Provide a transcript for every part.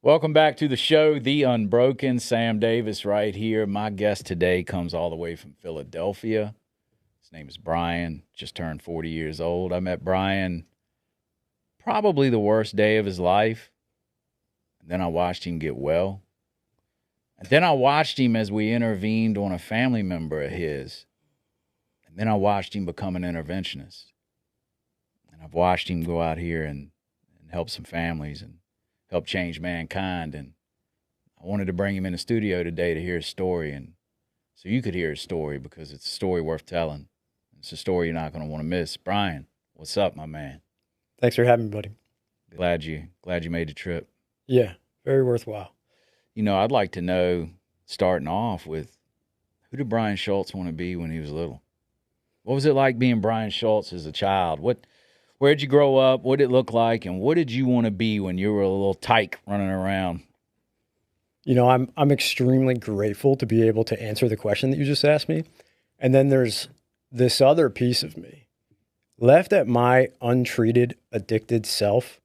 Welcome back to the show, The Unbroken. Sam Davis right here. My guest today comes all the way from Philadelphia. His name is Brian, just turned 40 years old. I met Brian probably the worst day of his life. And then I watched him get well. And then I watched him as we intervened on a family member of his. And then I watched him become an interventionist. And I've watched him go out here and help some families and help change mankind. And I wanted to bring him in the studio today to hear his story, and so you could hear his story, because it's a story worth telling. It's a story you're not going to want to miss. Brian, what's up, my man? Thanks for having me, buddy. Glad you made the trip. Yeah, very worthwhile. You know, I'd like to know, starting off with, who did Brian Schultz want to be when he was little? What was it like being Brian Schultz as a child? Where'd you grow up? What did it look like? And what did you want to be when you were a little tyke running around? You know, I'm extremely grateful to be able to answer the question that you just asked me. And then there's this other piece of me. Left at my untreated, addicted self,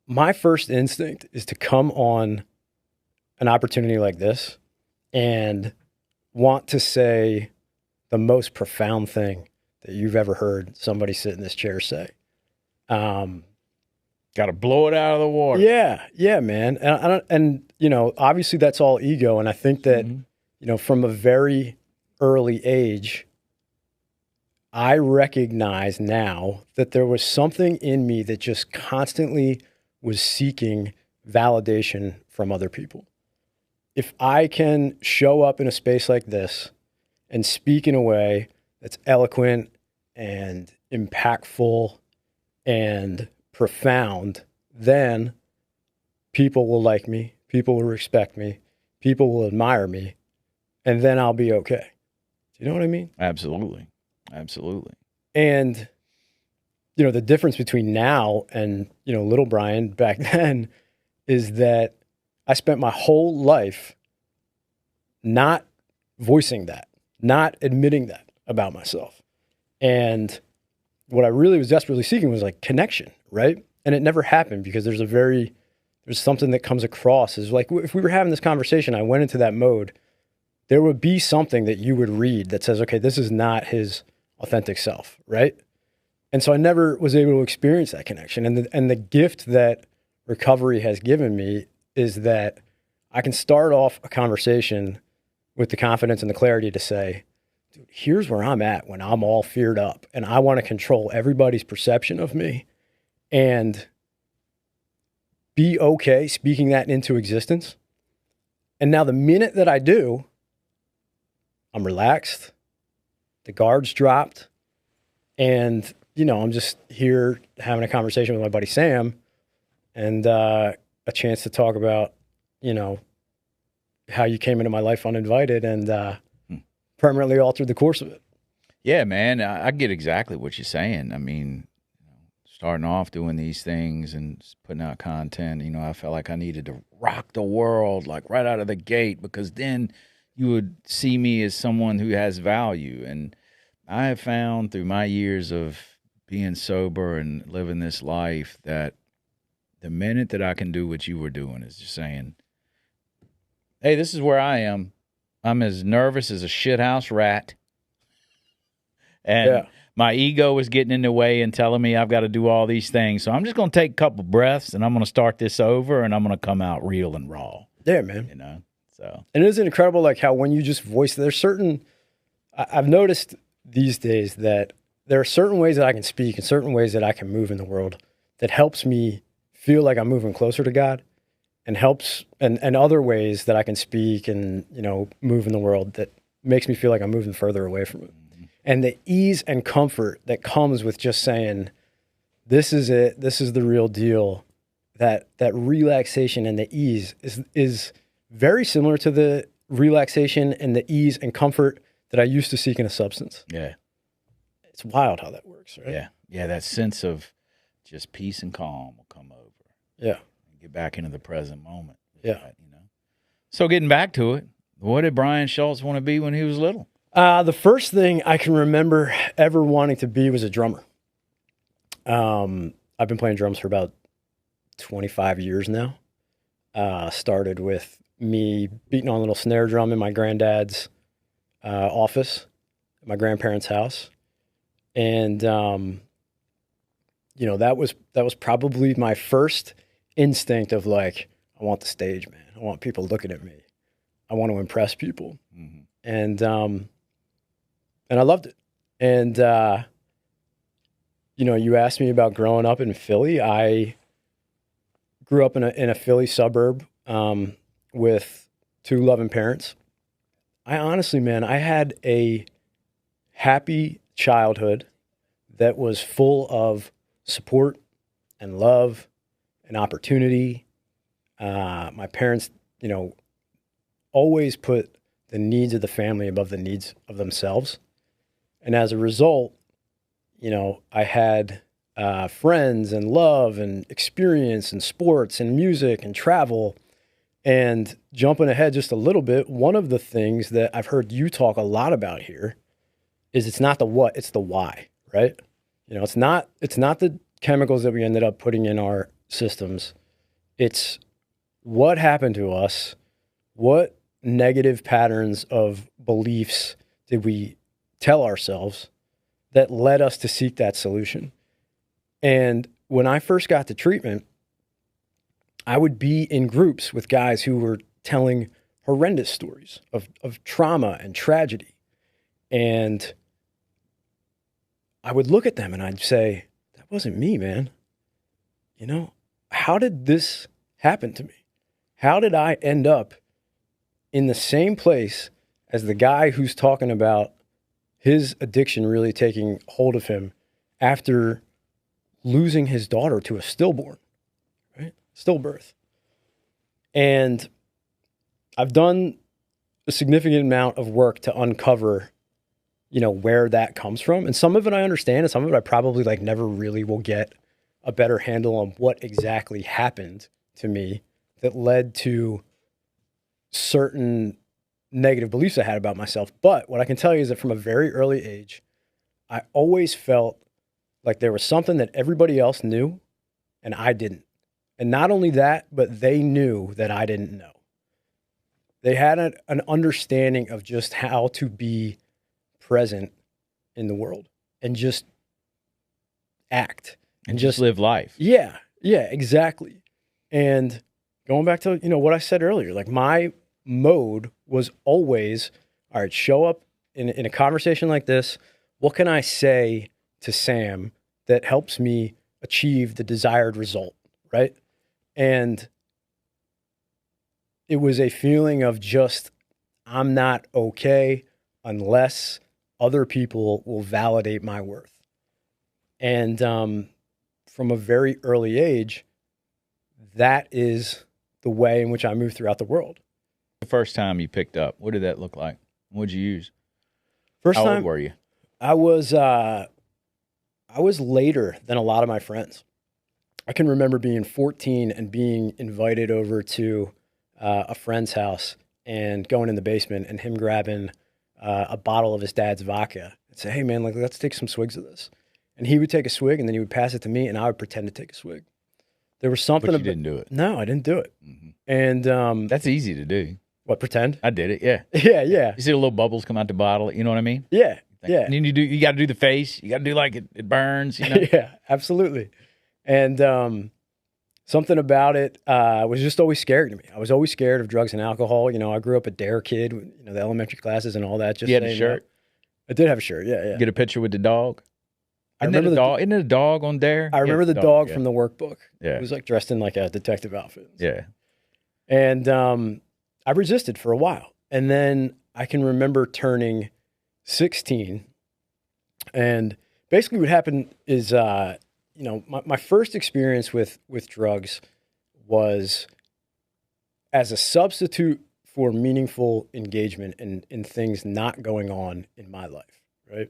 my first instinct is to come on an opportunity like this and want to say the most profound thing that you've ever heard somebody sit in this chair say. Got to blow it out of the water. Yeah, man. And you know, obviously that's all ego. And I think that, you know, from a very early age, I recognize now that there was something in me that just constantly was seeking validation from other people. If I can show up in a space like this and speak in a way that's eloquent and impactful and profound, then people will like me, people will respect me, people will admire me, and then I'll be okay. Do you know what I mean? Absolutely. Absolutely. And, you know, the difference between now and, you know, little Brian back then is that I spent my whole life not voicing that, not admitting that about myself. And what I really was desperately seeking was like connection, right? And it never happened because there's something that comes across is like, if we were having this conversation, I went into that mode, there would be something that you would read that says, okay, this is not his authentic self, right? And so I never was able to experience that connection. And the gift that recovery has given me is that I can start off a conversation with the confidence and the clarity to say, dude, here's where I'm at when I'm all feared up and I want to control everybody's perception of me and be okay speaking that into existence. And now the minute that I do, I'm relaxed, the guard's dropped, and, you know, I'm just here having a conversation with my buddy Sam and a chance to talk about, you know, how you came into my life uninvited and permanently altered the course of it. Yeah, man, I get exactly what you're saying. I mean, starting off doing these things and putting out content, you know, I felt like I needed to rock the world, like right out of the gate, because then you would see me as someone who has value. And I have found through my years of being sober and living this life that the minute that I can do what you were doing is just saying, hey, this is where I am. I'm as nervous as a shithouse rat. And my ego is getting in the way and telling me I've got to do all these things. So I'm just going to take a couple breaths and I'm going to start this over and I'm going to come out real and raw. Yeah, man. You know, so. And isn't it incredible, like how when you just voice, there's certain, I've noticed these days that there are certain ways that I can speak and certain ways that I can move in the world that helps me feel like I'm moving closer to God. And helps, and other ways that I can speak and, you know, move in the world that makes me feel like I'm moving further away from it. Mm-hmm. And the ease and comfort that comes with just saying, this is it, this is the real deal, that relaxation and the ease is very similar to the relaxation and the ease and comfort that I used to seek in a substance. Yeah. It's wild how that works, right? Yeah. Yeah, that sense of just peace and calm will come over. Yeah. Get back into the present moment. Yeah. That, you know. So getting back to it, what did Brian Schultz want to be when he was little? The first thing I can remember ever wanting to be was a drummer. I've been playing drums for about 25 years now. started with me beating on a little snare drum in my granddad's office at my grandparents' house. And, that was probably my first instinct of like, I want the stage, man. I want people looking at me. I want to impress people. Mm-hmm. And I loved it. And, you asked me about growing up in Philly. I grew up in a Philly suburb with two loving parents. I honestly, man, I had a happy childhood that was full of support and love and opportunity. My parents, always put the needs of the family above the needs of themselves. And as a result, I had friends and love and experience and sports and music and travel. And jumping ahead just a little bit, one of the things that I've heard you talk a lot about here is it's not the what, it's the why, right? It's not the chemicals that we ended up putting in our systems. It's what happened to us, what negative patterns of beliefs did we tell ourselves that led us to seek that solution. And when I first got to treatment, I would be in groups with guys who were telling horrendous stories of trauma and tragedy. And I would look at them and I'd say, that wasn't me, man. How did this happen to me? How did I end up in the same place as the guy who's talking about his addiction really taking hold of him after losing his daughter to a stillborn, right? Stillbirth. And I've done a significant amount of work to uncover, where that comes from. And some of it I understand, and some of it I probably never really will get a better handle on what exactly happened to me that led to certain negative beliefs I had about myself. But what I can tell you is that from a very early age, I always felt like there was something that everybody else knew and I didn't. And not only that, but they knew that I didn't know. They had an understanding of just how to be present in the world and just act. And just live life. Yeah, exactly. And going back to, what I said earlier, my mode was always, all right, show up in a conversation like this. What can I say to Sam that helps me achieve the desired result, right? And it was a feeling of just, I'm not okay unless other people will validate my worth. And from a very early age, that is the way in which I move throughout the world. The first time you picked up, what did that look like? What did you use? How old were you? I was later than a lot of my friends. I can remember being 14 and being invited over to a friend's house and going in the basement and him grabbing a bottle of his dad's vodka and say, hey man, let's take some swigs of this. And he would take a swig and then he would pass it to me and I would pretend to take a swig. There was something. But you didn't do it. No, I didn't do it. Mm-hmm. And that's easy to do. What, pretend? I did it. Yeah. Yeah. You see the little bubbles come out the bottle. You know what I mean? Yeah. Yeah. And then you got to do the face. You got to do like it burns. Yeah, absolutely. And something about it was just always scary to me. I was always scared of drugs and alcohol. I grew up a dare kid. The elementary classes and all that. Just you had a shirt. I did have a shirt. Yeah. Get a picture with the dog. I remember the dog. Isn't it a dog on there? I remember the dog from the workbook. Yeah. It was dressed in a detective outfit. Yeah. And I resisted for a while. And then I can remember turning 16. And basically what happened is, my first experience with drugs was as a substitute for meaningful engagement in things not going on in my life, right?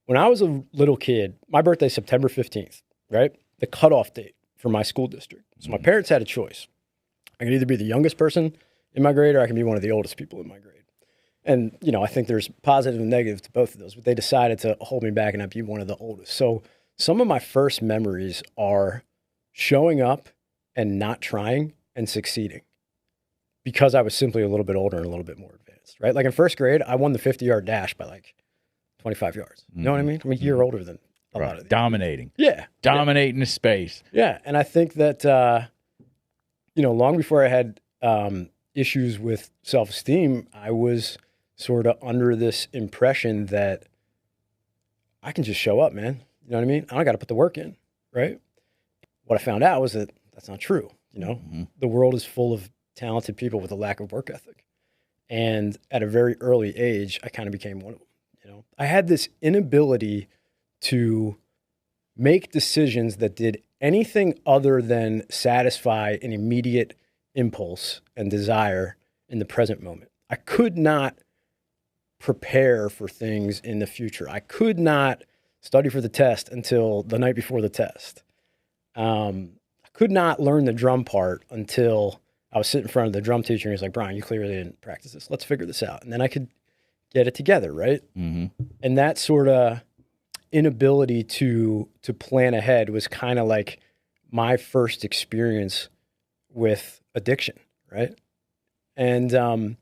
When I was a little kid, my birthday's September 15th, right? The cutoff date for my school district. So my parents had a choice. I could either be the youngest person in my grade or I can be one of the oldest people in my grade. And, I think there's positive and negative to both of those, but they decided to hold me back and I'd be one of the oldest. So some of my first memories are showing up and not trying and succeeding. because I was simply a little bit older and a little bit more advanced, right? Like in first grade, I won the 50-yard dash by like 25 yards. You know what I mean? I'm a year older than a lot of these. Dominating. Yeah. Dominating the space. Yeah. And I think that, long before I had issues with self-esteem, I was sort of under this impression that I can just show up, man. You know what I mean? I don't got to put the work in, right? What I found out was that that's not true. The world is full of talented people with a lack of work ethic. And at a very early age, I kind of became one of them. I had this inability to make decisions that did anything other than satisfy an immediate impulse and desire in the present moment. I could not prepare for things in the future. I could not study for the test until the night before the test. I could not learn the drum part until I was sitting in front of the drum teacher and he's like, Brian, you clearly didn't practice this. Let's figure this out. And then I could get it together, right? Mm-hmm. And that sort of inability to plan ahead was kind of like my first experience with addiction, right? And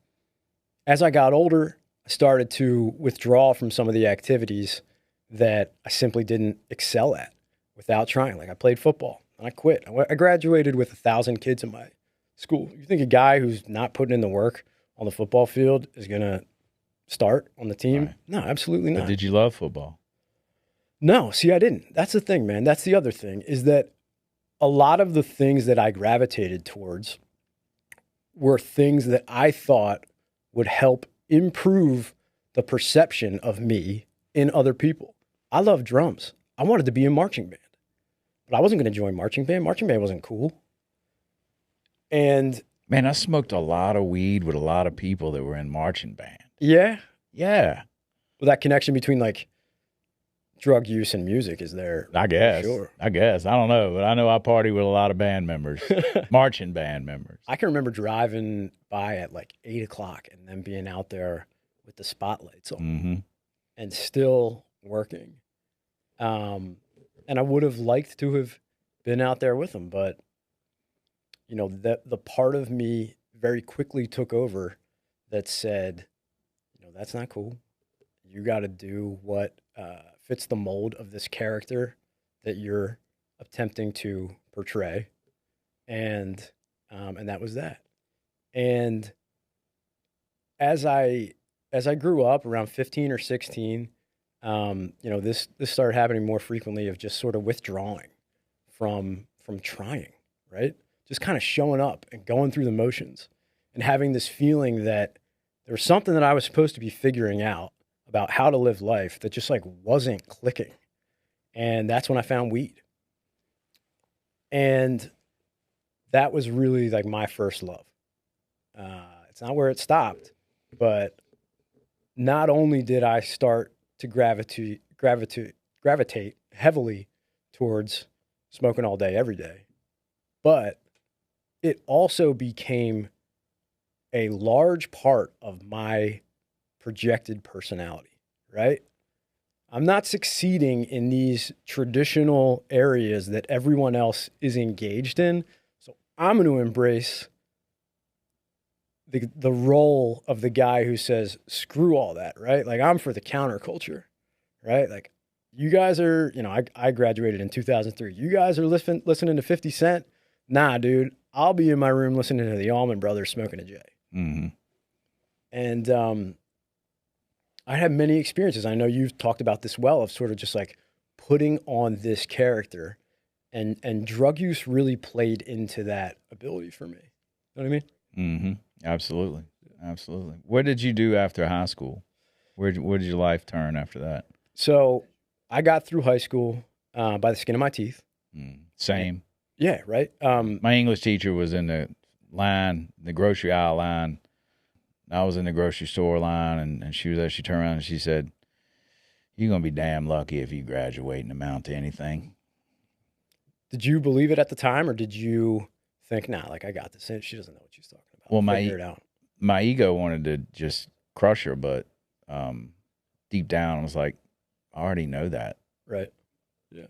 as I got older, I started to withdraw from some of the activities that I simply didn't excel at without trying. Like I played football and I quit. I graduated with 1,000 kids in my school. You think a guy who's not putting in the work on the football field is going to start on the team? Right. No, absolutely not. But did you love football? No, see, I didn't. That's the thing, man. That's the other thing, is that a lot of the things that I gravitated towards were things that I thought would help improve the perception of me in other people. I love drums. I wanted to be in marching band, but I wasn't going to join marching band. Marching band wasn't cool. And man, I smoked a lot of weed with a lot of people that were in marching band. Yeah? Yeah. Well, that connection between like drug use and music is there. I guess. Sure. I guess. I don't know, but I know I party with a lot of band members, marching band members. I can remember driving by at like 8 o'clock and then being out there with the spotlights on and still working. And I would have liked to have been out there with them, but the part of me very quickly took over that said, that's not cool. You got to do what fits the mold of this character that you're attempting to portray, and that was that. And as I grew up around 15 or 16, this started happening more frequently of just sort of withdrawing from trying, right? Just kind of showing up and going through the motions and having this feeling that there was something that I was supposed to be figuring out about how to live life that just like wasn't clicking. And that's when I found weed. And that was really like my first love. It's not where it stopped, but not only did I start to gravitate heavily towards smoking all day, every day, but it also became a large part of my projected personality, right? I'm not succeeding in these traditional areas that everyone else is engaged in. So I'm going to embrace the role of the guy who says, screw all that, right? Like I'm for the counterculture, right? Like you guys are, I graduated in 2003. You guys are listening to 50 Cent. Nah, dude, I'll be in my room listening to the Allman Brothers smoking a J. Mm-hmm. And I had many experiences. I know you've talked about this well, of sort of just like putting on this character, and drug use really played into that ability for me. You know what I mean? Mm-hmm. Absolutely. Absolutely. What did you do after high school? Where did your life turn after that? So I got through high school by the skin of my teeth. Same. Yeah, right. My English teacher was in the line, the grocery aisle line. I was in the grocery store line, and she was there. She turned around and she said, "You're going to be damn lucky if you graduate and amount to anything." Did you believe it at the time, or did you think, nah, like I got this? She doesn't know what she's talking about. Well, figure it out. My ego wanted to just crush her, but deep down I was like, I already know that. Right. Yeah.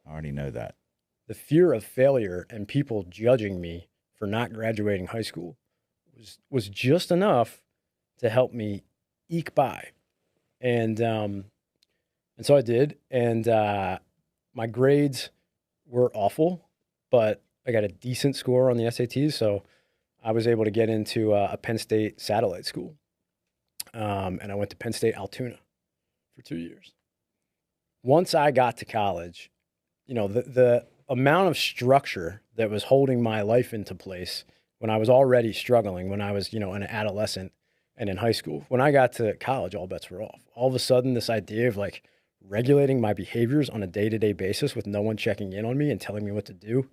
I already know that. The fear of failure and people judging me for not graduating high school was just enough to help me eke by. And so I did. And my grades were awful, but I got a decent score on the SATs. So I was able to get into a Penn State satellite school. And I went to Penn State Altoona for 2 years. Once I got to college, the amount of structure that was holding my life into place when I was already struggling, when I was, an adolescent and in high school, when I got to college, all bets were off. All of a sudden, this idea of like regulating my behaviors on a day-to-day basis with no one checking in on me and telling me what to do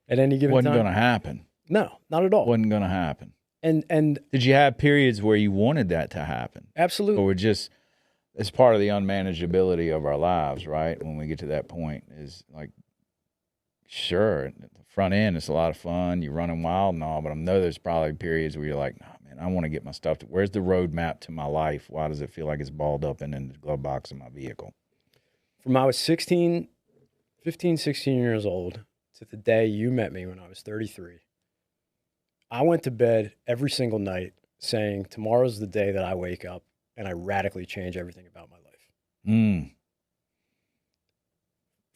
at any given Wasn't time. going to happen. No, not at all. Wasn't going to happen. And did you have periods where you wanted that to happen? Absolutely. Or just, it's part of the unmanageability of our lives, right? When we get to that point is like, sure, at the front end, it's a lot of fun. You're running wild and all, but I know there's probably periods where you're like, nah, man, I want to get my stuff. Where's the roadmap to my life? Why does it feel like it's balled up in the glove box of my vehicle? From I was 16 years old to the day you met me when I was 33, I went to bed every single night saying, tomorrow's the day that I wake up and I radically change everything about my life.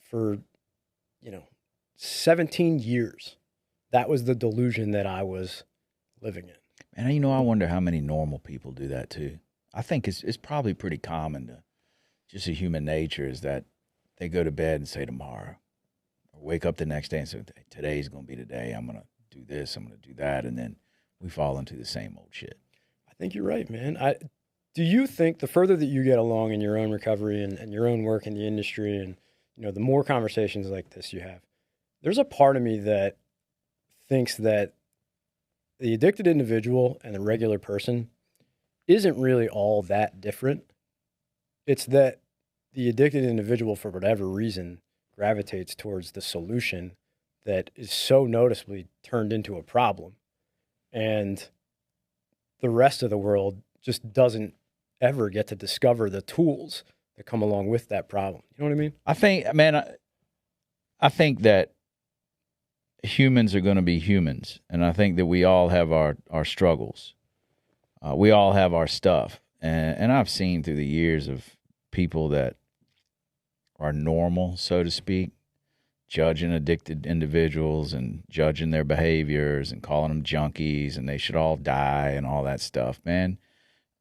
For, 17 years, that was the delusion that I was living in. And, I wonder how many normal people do that too. I think it's probably pretty common to just a human nature is that they go to bed and say tomorrow, or wake up the next day and say, today's going to be the day. I'm going to do this, I'm going to do that. And then we fall into the same old shit. I think you're right, man. Do you think the further that you get along in your own recovery and your own work in the industry and, the more conversations like this you have, there's a part of me that thinks that the addicted individual and the regular person isn't really all that different. It's that the addicted individual, for whatever reason, gravitates towards the solution that is so noticeably turned into a problem. And the rest of the world just doesn't ever get to discover the tools that come along with that problem. You know what I mean? I think, man, I think that humans are going to be humans. And I think that we all have our struggles. We all have our stuff. And I've seen through the years of people that are normal, so to speak, judging addicted individuals and judging their behaviors and calling them junkies and they should all die and all that stuff. Man,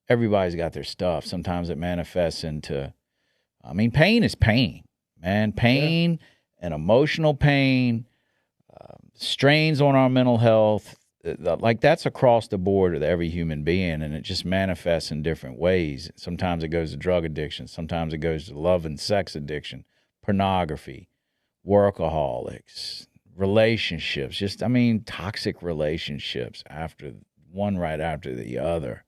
everybody's got their stuff. Sometimes it manifests into, pain is pain, man. Pain and emotional pain, strains on our mental health, like that's across the board with every human being, and it just manifests in different ways. Sometimes it goes to drug addiction. Sometimes it goes to love and sex addiction, pornography, workaholics, relationships, toxic relationships one right after the other,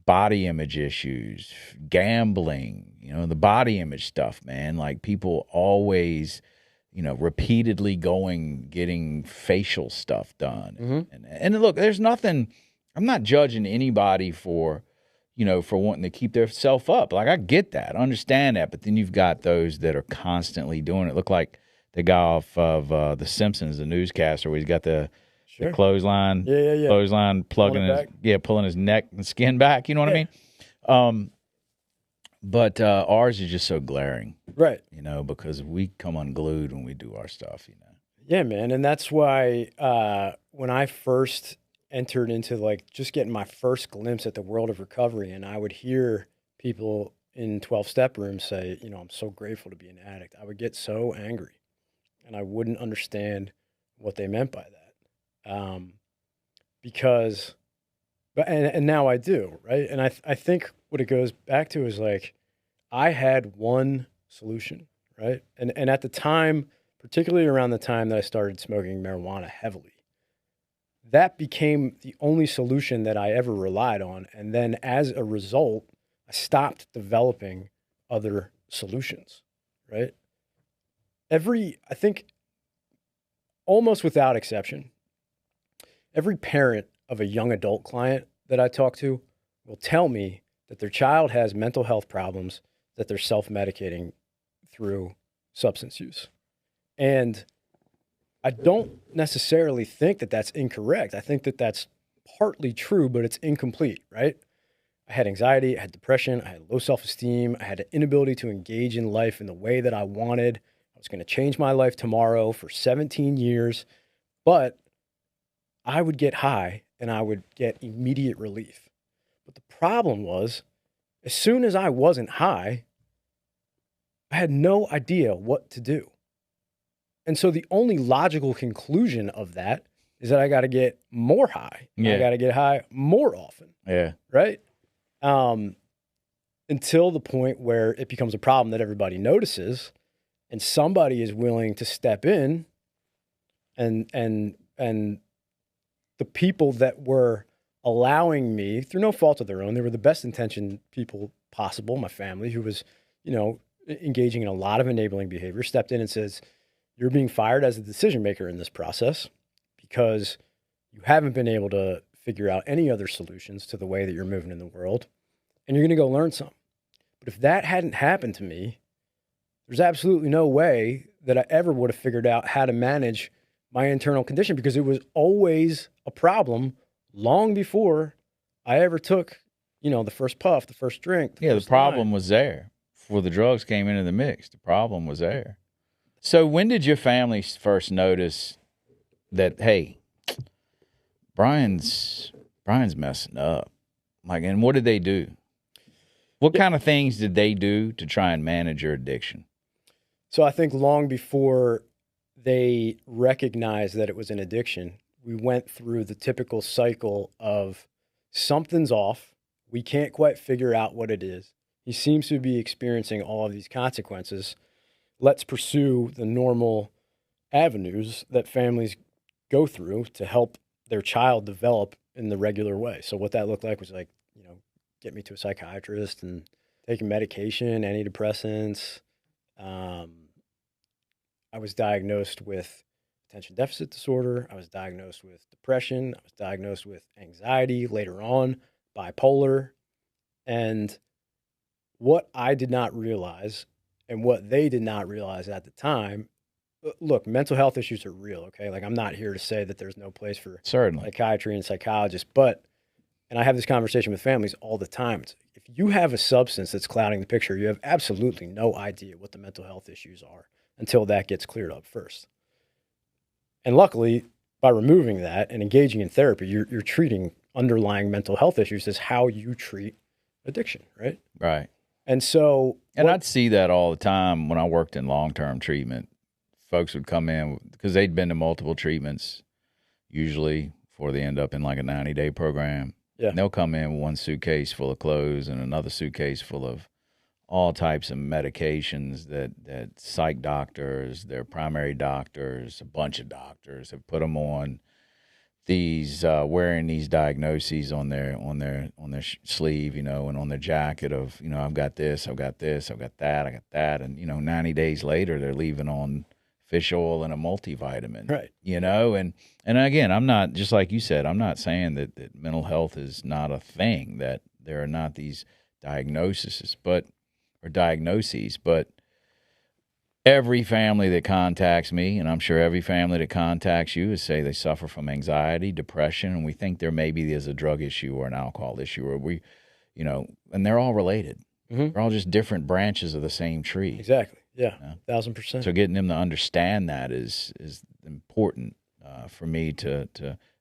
body image issues, gambling, the body image stuff, man. Like people always, repeatedly getting facial stuff done. Mm-hmm. And look, there's nothing, I'm not judging anybody for wanting to keep their self up. Like I get that, I understand that, but then you've got those that are constantly doing it. Look like the guy off of The Simpsons, the newscaster, where he's got the clothesline, clothesline pulling his neck and skin back. You know what I mean? But ours is just so glaring, right? Because we come unglued when we do our stuff. Yeah, man, and that's why when I first entered into like just getting my first glimpse at the world of recovery, and I would hear people in 12-step rooms say, I'm so grateful to be an addict. I would get so angry, and I wouldn't understand what they meant by that, because. And now I do, right? And I think what it goes back to is like, I had one solution, right? And at the time, particularly around the time that I started smoking marijuana heavily, that became the only solution that I ever relied on. And then as a result, I stopped developing other solutions, right? I think almost without exception, every parent of a young adult client that I talk to will tell me that their child has mental health problems that they're self-medicating through substance use. And I don't necessarily think that that's incorrect. I think that that's partly true, but it's incomplete, right? I had anxiety, I had depression, I had low self-esteem, I had an inability to engage in life in the way that I wanted. I was going to change my life tomorrow for 17 years, but I would get high and I would get immediate relief. But the problem was, as soon as I wasn't high, I had no idea what to do. And so the only logical conclusion of that is that I got to get more high. Yeah. I got to get high more often. Yeah. Right? Until the point where it becomes a problem that everybody notices and somebody is willing to step in and the people that were allowing me, through no fault of their own, they were the best intentioned people possible, my family, who was, engaging in a lot of enabling behavior, stepped in and says, you're being fired as a decision maker in this process because you haven't been able to figure out any other solutions to the way that you're moving in the world, and you're going to go learn some. But if that hadn't happened to me, there's absolutely no way that I ever would have figured out how to manage my internal condition, because it was always a problem long before I ever took, the first puff, the first drink. The problem was there before the drugs came into the mix. The problem was there. So when did your family first notice that, hey, Brian's messing up? And what did they do? What kind of things did they do to try and manage your addiction? So I think long before they recognized that it was an addiction, we went through the typical cycle of something's off. We can't quite figure out what it is. He seems to be experiencing all of these consequences. Let's pursue the normal avenues that families go through to help their child develop in the regular way. So what that looked like was get me to a psychiatrist and taking medication, antidepressants. I was diagnosed with attention deficit disorder. I was diagnosed with depression. I was diagnosed with anxiety, later on, bipolar. And what I did not realize and what they did not realize at the time, look, mental health issues are real, okay? I'm not here to say that there's no place for certainly psychiatry and psychologists, and I have this conversation with families all the time. If you have a substance that's clouding the picture, you have absolutely no idea what the mental health issues are until that gets cleared up first. And luckily, by removing that and engaging in therapy, you're treating underlying mental health issues as how you treat addiction, right? Right. And so... I'd see that all the time when I worked in long-term treatment. Folks would come in because they'd been to multiple treatments, usually before they end up in like a 90-day program. Yeah. And they'll come in with one suitcase full of clothes and another suitcase full of all types of medications that psych doctors, their primary doctors, a bunch of doctors have put them on these, wearing these diagnoses on their sleeve, and on their jacket of, I've got this, I've got this, I've got that, I got that. And, 90 days later, they're leaving on fish oil and a multivitamin, right? And again, I'm not, just like you said, I'm not saying that mental health is not a thing, that there are not these diagnoses, but every family that contacts me, and I'm sure every family that contacts you, is say they suffer from anxiety, depression, and we think there's a drug issue or an alcohol issue, or and they're all related. Mm-hmm. They're all just different branches of the same tree. Exactly. Yeah. 1,000%. So getting them to understand that is important for me to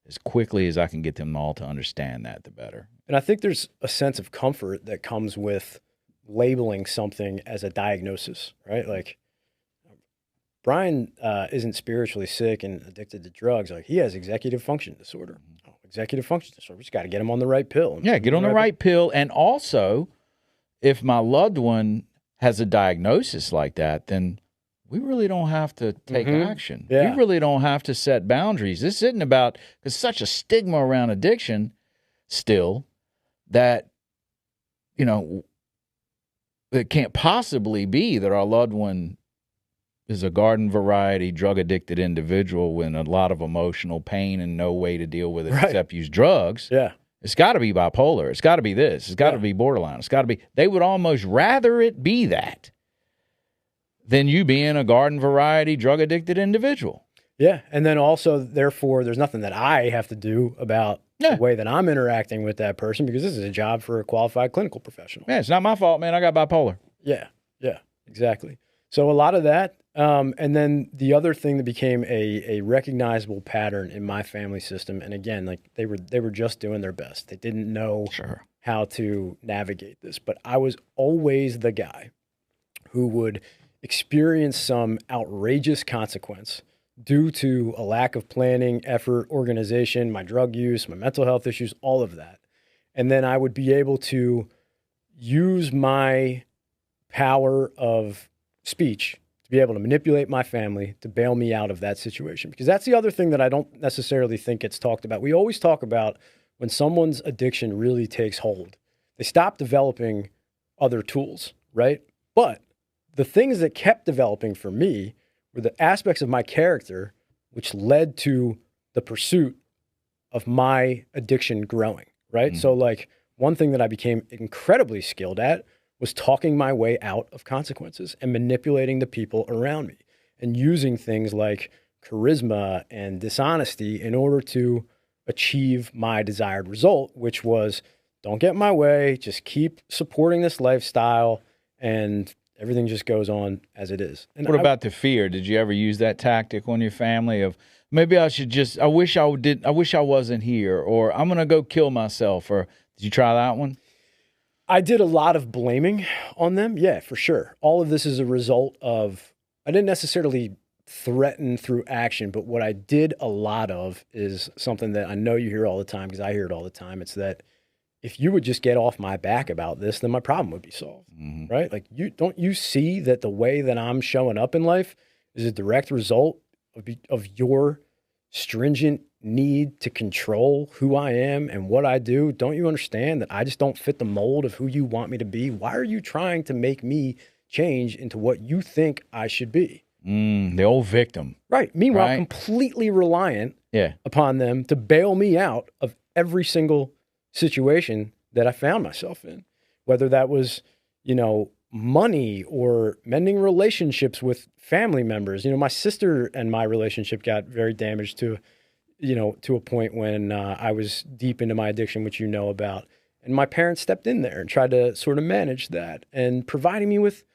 as quickly as I can get them all to understand that, the better. And I think there's a sense of comfort that comes with labeling something as a diagnosis, right? Like, Brian isn't spiritually sick and addicted to drugs. Like, he has executive function disorder. Oh, executive function disorder. We just got to get him on the right pill. Yeah, get on the right pill. And also, if my loved one has a diagnosis like that, then we really don't have to take action. Yeah. We really don't have to set boundaries. This isn't about, there's such a stigma around addiction still that, it can't possibly be that our loved one is a garden variety drug addicted individual with a lot of emotional pain and no way to deal with it except use drugs. Yeah. It's got to be bipolar. It's got to be this. It's got to be borderline. It's got to be. They would almost rather it be that than you being a garden variety drug addicted individual. Yeah. And then also, therefore, there's nothing that I have to do about the way that I'm interacting with that person, because this is a job for a qualified clinical professional. Yeah, it's not my fault, man. I got bipolar. Yeah. Yeah. Exactly. So a lot of that. And then the other thing that became a recognizable pattern in my family system, and again, like they were just doing their best. They didn't know how to navigate this, but I was always the guy who would experience some outrageous consequence due to a lack of planning, effort, organization, my drug use, my mental health issues, all of that. And then I would be able to use my power of speech to be able to manipulate my family to bail me out of that situation. Because that's the other thing that I don't necessarily think gets talked about. We always talk about when someone's addiction really takes hold, they stop developing other tools, right? But the things that kept developing for me were the aspects of my character, which led to the pursuit of my addiction growing, right? So like one thing that I became incredibly skilled at was talking my way out of consequences and manipulating the people around me and using things like charisma and dishonesty in order to achieve my desired result, which was don't get in my way, just keep supporting this lifestyle, and everything just goes on as it is. And what about the fear? Did you ever use that tactic on your family of maybe I should just, I wish I wasn't here, or I'm going to go kill myself, or did you try that one? I did a lot of blaming on them. Yeah, for sure. All of this is a result of, I didn't necessarily threaten through action, but what I did a lot of is something that I know you hear all the time, because I hear it all the time. It's that if you would just get off my back about this, then my problem would be solved, right? Like, don't you see that the way that I'm showing up in life is a direct result of your stringent need to control who I am and what I do? Don't you understand that I just don't fit the mold of who you want me to be? Why are you trying to make me change into what you think I should be? The old victim. Right. Meanwhile, completely reliant upon them to bail me out of every single situation that I found myself in, whether that was, money or mending relationships with family members. My sister and my relationship got very damaged to a point when I was deep into my addiction, which you know about. And my parents stepped in there and tried to sort of manage that and providing me with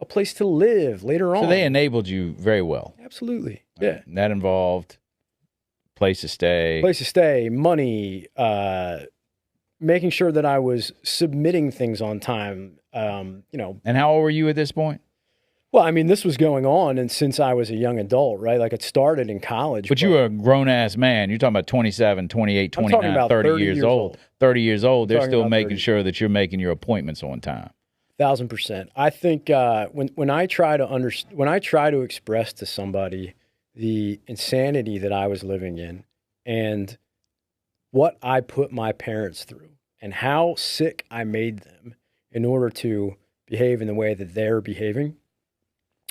a place to live later on. So they enabled you very well. Absolutely. Yeah. And that involved place to stay, money, making sure that I was submitting things on time, And how old were you at this point? Well, I mean, this was going on, and since I was a young adult, right? Like, it started in college. But you were a grown-ass man. You're talking about 27, 28, 29, 30 years old. 30 years old, they're still making sure that you're making your appointments on time. 1,000%. I think when I try to express to somebody the insanity that I was living in and what I put my parents through and how sick I made them in order to behave in the way that they're behaving.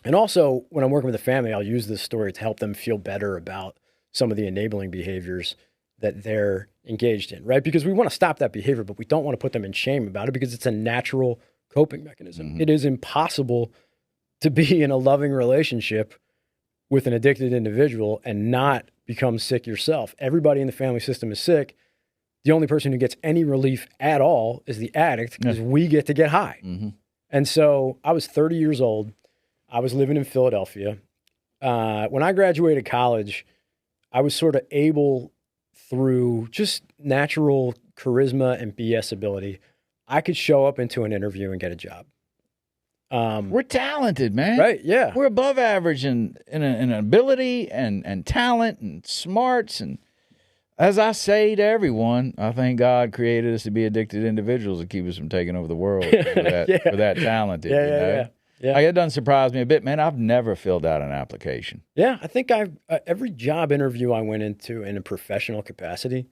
And also, when I'm working with a family, I'll use this story to help them feel better about some of the enabling behaviors that they're engaged in, right? Because we want to stop that behavior, but we don't want to put them in shame about it because it's a natural coping mechanism. It is impossible to be in a loving relationship with an addicted individual and not become sick yourself. Everybody in the family system is sick. The only person who gets any relief at all is the addict, because we get to get high. And so I was 30 years old. I was living in Philadelphia. When I graduated college, I was sort of able, through just natural charisma and BS ability, I could show up into an interview and get a job. We're talented, man. Right, yeah. We're above average in ability and talent and smarts. And as I say to everyone, I think God created us to be addicted individuals to keep us from taking over the world. We're that talented. Yeah. Like, it doesn't surprise me a bit, man. I've never filled out an application. Yeah, I think every job interview I went into in a professional capacity,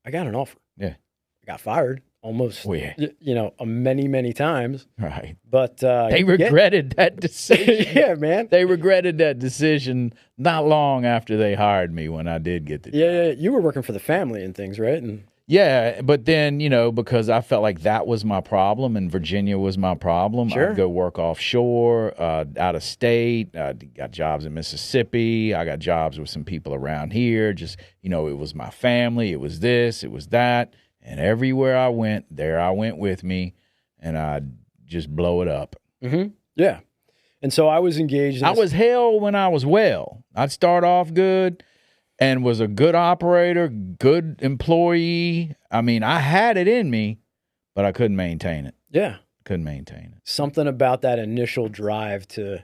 I got an offer. Yeah. I got fired almost, many, many times. Right. But they regretted that decision. Yeah, man. They regretted that decision not long after they hired me when I did get the job. Yeah, you were working for the family and things, right? And Yeah, but then, because I felt like that was my problem and Virginia was my problem, Sure. I'd go work offshore, out of state. Got jobs in Mississippi. I got jobs with some people around here. Just, it was my family. It was this, it was that. And everywhere I went, there I went with me, and I'd just blow it up. Mm-hmm. Yeah. And so I was engaged. I was hell when I was well. I'd start off good and was a good operator, good employee. I mean, I had it in me, but I couldn't maintain it. Yeah. Couldn't maintain it. Something about that initial drive to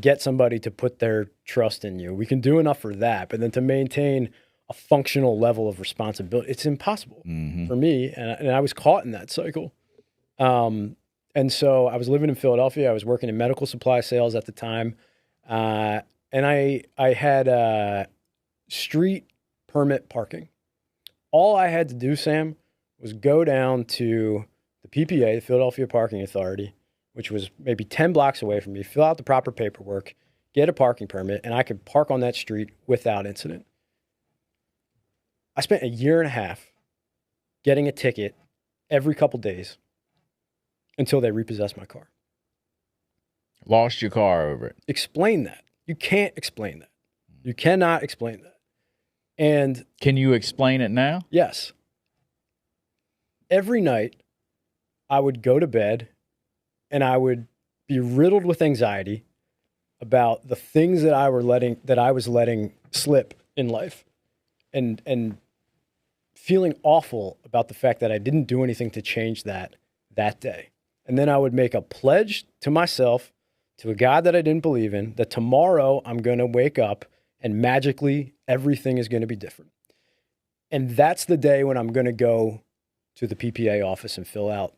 get somebody to put their trust in you. We can do enough for that, but then to maintain a functional level of responsibility, it's impossible for me. And I was caught in that cycle. And so I was living in Philadelphia. I was working in medical supply sales at the time. And I had street permit parking. All I had to do, Sam, was go down to the PPA, the Philadelphia Parking Authority, which was maybe 10 blocks away from me, fill out the proper paperwork, get a parking permit, and I could park on that street without incident. I spent a year and a half getting a ticket every couple days until they repossessed my car. Lost your car over it. Explain that. You can't explain that. You cannot explain that. And can you explain it now? Yes. Every night I would go to bed and I would be riddled with anxiety about the things that I was letting slip in life, and feeling awful about the fact that I didn't do anything to change that day. And then I would make a pledge to myself, to a God that I didn't believe in, that tomorrow I'm going to wake up and magically everything is going to be different. And that's the day when I'm going to go to the PPA office and fill out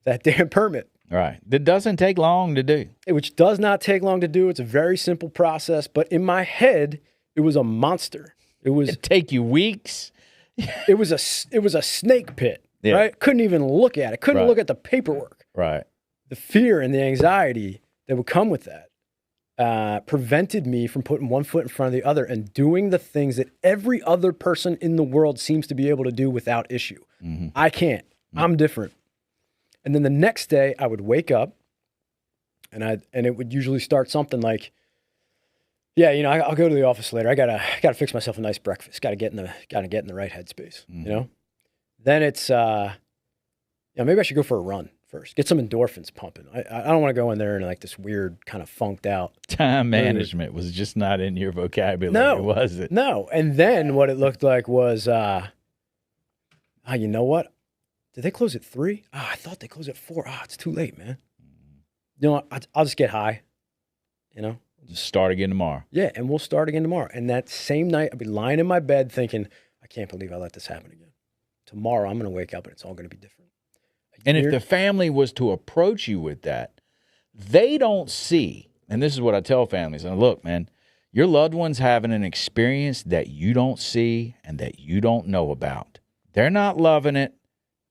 that damn permit. Right. That doesn't take long to do. Which does not take long to do. It's a very simple process. But in my head, it was a monster. It'd take you weeks. It was a snake pit. Yeah. Right? Couldn't even look at it. Couldn't look at the paperwork. Right. The fear and the anxiety that would come with that prevented me from putting one foot in front of the other and doing the things that every other person in the world seems to be able to do without issue. Mm-hmm. I can't. Mm-hmm. I'm different. And then the next day I would wake up and it would usually start something like, yeah, I'll go to the office later. I gotta fix myself a nice breakfast. Gotta get in the right headspace. Mm-hmm. Then it's maybe I should go for a run first. Get some endorphins pumping. I don't want to go in there and like this weird kind of funked out. Time management was just not in your vocabulary, was it? No. And then what it looked like was, you know what? Did they close at 3? I thought they closed at 4. It's too late, man. I'll just get high, Just start again tomorrow. Yeah, and we'll start again tomorrow. And that same night, I'll be lying in my bed thinking, I can't believe I let this happen again. Tomorrow, I'm going to wake up and it's all going to be different. And if the family was to approach you with that, they don't see, and this is what I tell families, and look, man, your loved one's having an experience that you don't see and that you don't know about. They're not loving it.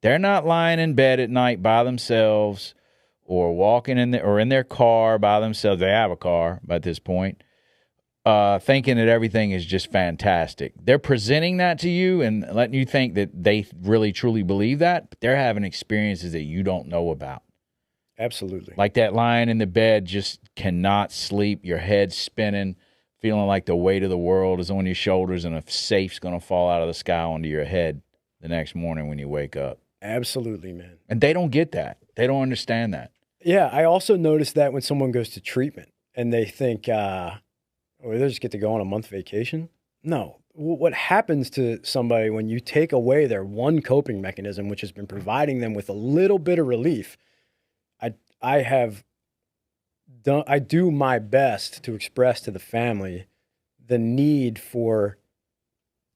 They're not lying in bed at night by themselves or walking in their car by themselves. They have a car by this point, thinking that everything is just fantastic. They're presenting that to you and letting you think that they really, truly believe that, but they're having experiences that you don't know about. Absolutely. Like that lying in the bed, just cannot sleep, your head's spinning, feeling like the weight of the world is on your shoulders and a safe's going to fall out of the sky onto your head the next morning when you wake up. Absolutely, man. And they don't get that. They don't understand that. Yeah, I also noticed that when someone goes to treatment and they think, they just get to go on a month vacation. No. What happens to somebody when you take away their one coping mechanism, which has been providing them with a little bit of relief? I do my best to express to the family the need for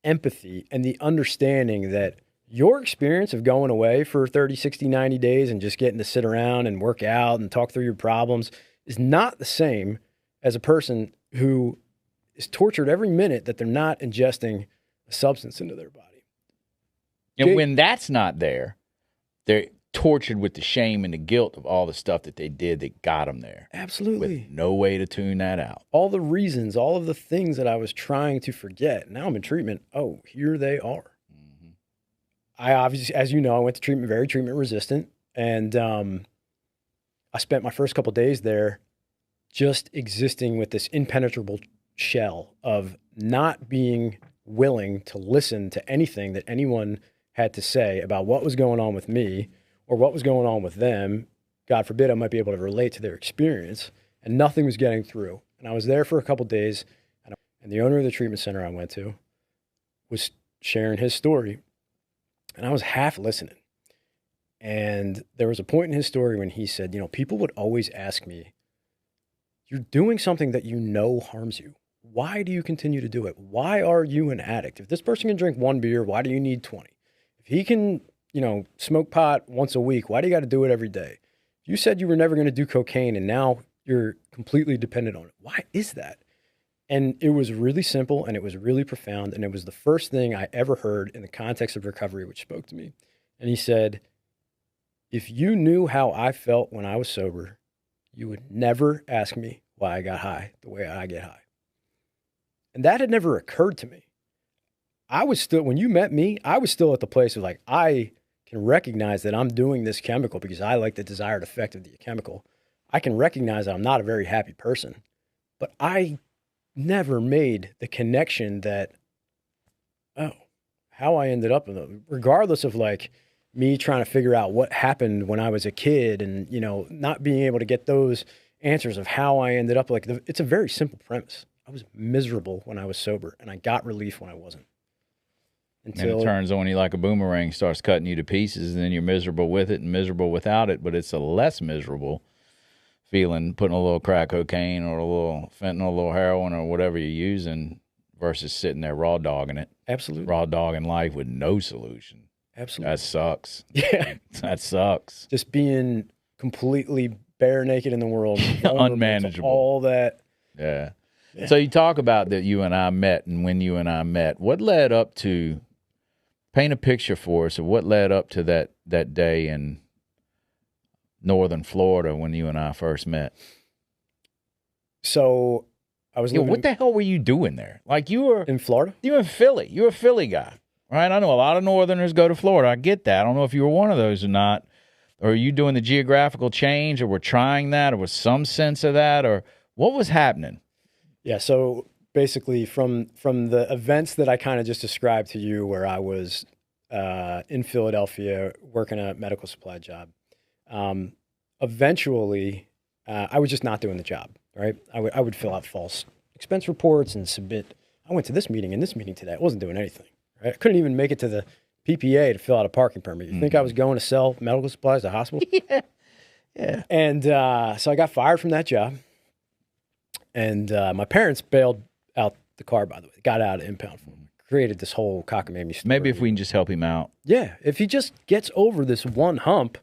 empathy and the understanding that your experience of going away for 30, 60, 90 days and just getting to sit around and work out and talk through your problems is not the same as a person who is tortured every minute that they're not ingesting a substance into their body. And when that's not there, they're tortured with the shame and the guilt of all the stuff that they did that got them there. Absolutely. With no way to tune that out. All the reasons, all of the things that I was trying to forget. Now I'm in treatment. Oh, here they are. I obviously, as you know, I went to treatment, very treatment resistant. And I spent my first couple days there just existing with this impenetrable shell of not being willing to listen to anything that anyone had to say about what was going on with me or what was going on with them. God forbid I might be able to relate to their experience, and nothing was getting through. And I was there for a couple days, and the owner of the treatment center I went to was sharing his story, and I was half listening. And there was a point in his story when he said, you know, people would always ask me, you're doing something that you know harms you. Why do you continue to do it? Why are you an addict? If this person can drink one beer, why do you need 20? If he can, you know, smoke pot once a week, why do you got to do it every day? You said you were never going to do cocaine and now you're completely dependent on it. Why is that? And it was really simple and it was really profound. And it was the first thing I ever heard in the context of recovery, which spoke to me. And he said, if you knew how I felt when I was sober, you would never ask me why I got high the way I get high. And that had never occurred to me. I was still, when you met me, I was still at the place of like, I can recognize that I'm doing this chemical because I like the desired effect of the chemical. I can recognize that I'm not a very happy person, but I never made the connection that, oh, how I ended up in them, regardless of like me trying to figure out what happened when I was a kid and, you know, not being able to get those answers of how I ended up. Like, it's a very simple premise. I was miserable when I was sober, and I got relief when I wasn't. And it turns on you like a boomerang, starts cutting you to pieces, and then you're miserable with it and miserable without it, but it's a less miserable feeling putting a little crack cocaine or a little fentanyl, a little heroin or whatever you're using versus sitting there raw dogging it. Absolutely. Raw dogging life with no solution. Absolutely. That sucks. Yeah. That sucks. Just being completely bare naked in the world. Unmanageable. All that. Yeah. So you talk about that you and I met and when you and I met. What led up to, paint a picture for us of what led up to that day in northern Florida when you and I first met. So I was what the hell were you doing there? Like you were in Florida? You were in Philly. You're a Philly guy, right? I know a lot of northerners go to Florida. I get that. I don't know if you were one of those or not. Or are you doing the geographical change, or were trying that, or was some sense of that, or what was happening? Yeah, so basically from the events that I kind of just described to you, where I was in Philadelphia working a medical supply job, eventually I was just not doing the job, right? I would fill out false expense reports and submit, I went to this meeting and this meeting today. I wasn't doing anything, right? I couldn't even make it to the PPA to fill out a parking permit. You think I was going to sell medical supplies to hospitals? Yeah. And so I got fired from that job. And my parents bailed out the car, by the way. Got out of impound for me. Created this whole cockamamie story. Maybe if we can just help him out. Yeah. If he just gets over this one hump,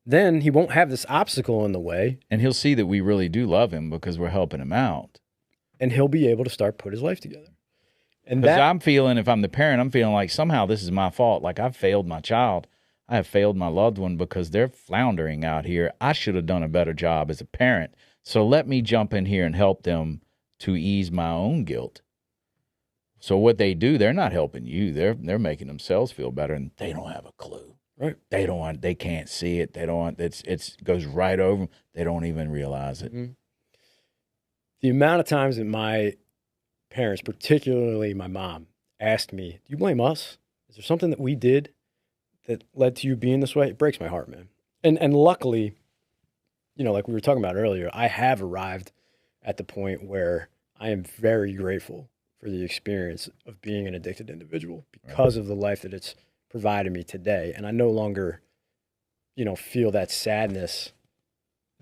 then he won't have this obstacle in the way. And he'll see that we really do love him because we're helping him out. And he'll be able to start put his life together. And because I'm feeling, if I'm the parent, I'm feeling like somehow this is my fault. Like I've failed my child. I have failed my loved one because they're floundering out here. I should have done a better job as a parent. So let me jump in here and help them to ease my own guilt. So what they do, they're not helping you. They're making themselves feel better, and they don't have a clue. Right? They can't see it. They don't want. It goes right over them. They don't even realize it. Mm-hmm. The amount of times that my parents, particularly my mom, asked me, "Do you blame us? Is there something that we did that led to you being this way?" It breaks my heart, man. And luckily, you know, like we were talking about earlier, I have arrived at the point where I am very grateful for the experience of being an addicted individual because of the life that it's provided me today. And I no longer, you know, feel that sadness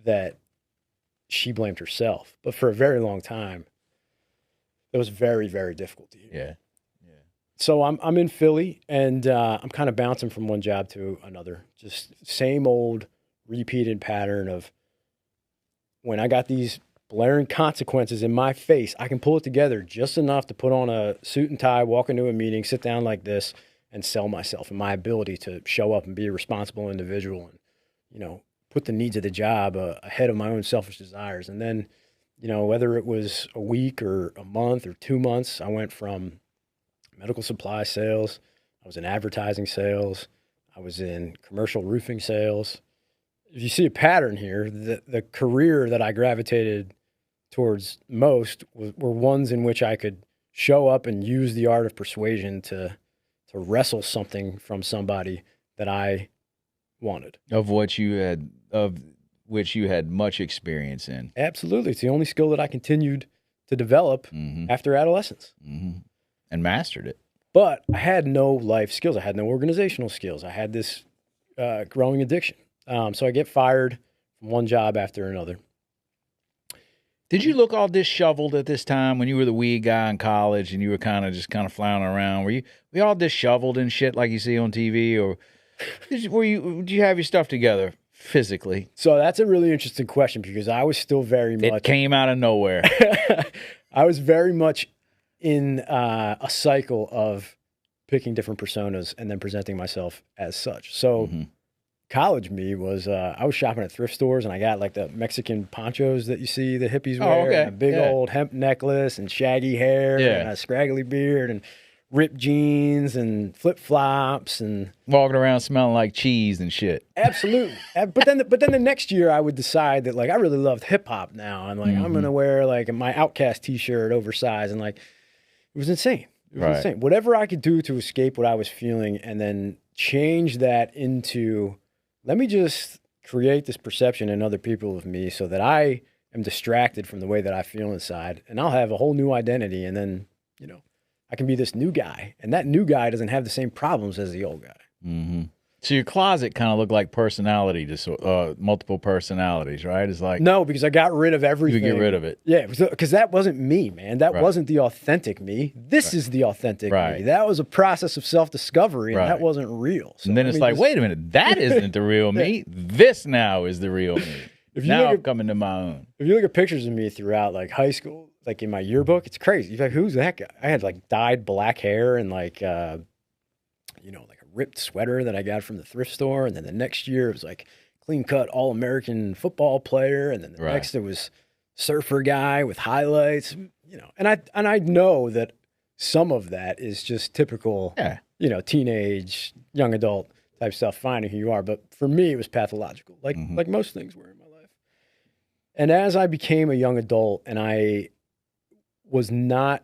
that she blamed herself. But for a very long time, it was very, very difficult to hear. Yeah. So I'm in Philly, and I'm kind of bouncing from one job to another. Just same old repeated pattern of when I got these blaring consequences in my face, I can pull it together just enough to put on a suit and tie, walk into a meeting, sit down like this, and sell myself and my ability to show up and be a responsible individual and, you know, put the needs of the job ahead of my own selfish desires. And then, you know, whether it was a week or a month or 2 months, I went from medical supply sales. I was in advertising sales. I was in commercial roofing sales. If you see a pattern here, the career that I gravitated towards most were ones in which I could show up and use the art of persuasion to wrestle something from somebody that I wanted. Of which you had much experience in. Absolutely. It's the only skill that I continued to develop after adolescence. And mastered it. But I had no life skills. I had no organizational skills. I had this growing addiction. So I get fired from one job after another. Did you look all disheveled at this time when you were the weed guy in college and you were kind of flouncing around? Were you all disheveled and shit like you see on TV, or did you have your stuff together physically? So that's a really interesting question because I was still very much. It came out of nowhere. I was very much in a cycle of picking different personas and then presenting myself as such. So college me was I was shopping at thrift stores and I got like the Mexican ponchos that you see the hippies wear, and a big old hemp necklace and shaggy hair and a scraggly beard and ripped jeans and flip flops and walking around smelling like cheese and shit. Absolutely. But then the next year I would decide that like I really loved hip hop now and like I'm gonna wear like my Outkast t-shirt oversized and like it was insane. It was insane. Whatever I could do to escape what I was feeling and then change that into let me just create this perception in other people of me so that I am distracted from the way that I feel inside and I'll have a whole new identity and then, you know, I can be this new guy and that new guy doesn't have the same problems as the old guy. So your closet kind of looked like multiple personalities, right? It's like no, because I got rid of everything. You get rid of it. Yeah, because that wasn't me, man. That wasn't the authentic me. This is the authentic me. That was a process of self-discovery, and that wasn't real. So, and then it's like, wait a minute, that isn't the real me. This now is the real me. Now I'm coming to my own. If you look at pictures of me throughout like high school, like in my yearbook, it's crazy. You're like, who's that guy? I had like dyed black hair and like, you know, like a ripped sweater that I got from the thrift store. And then the next year it was like clean cut All-American football player. And then the next it was surfer guy with highlights, you know, and I know that some of that is just typical, you know, teenage, young adult type stuff, finding who you are. But for me, it was pathological, like most things were in my life. And as I became a young adult and I was not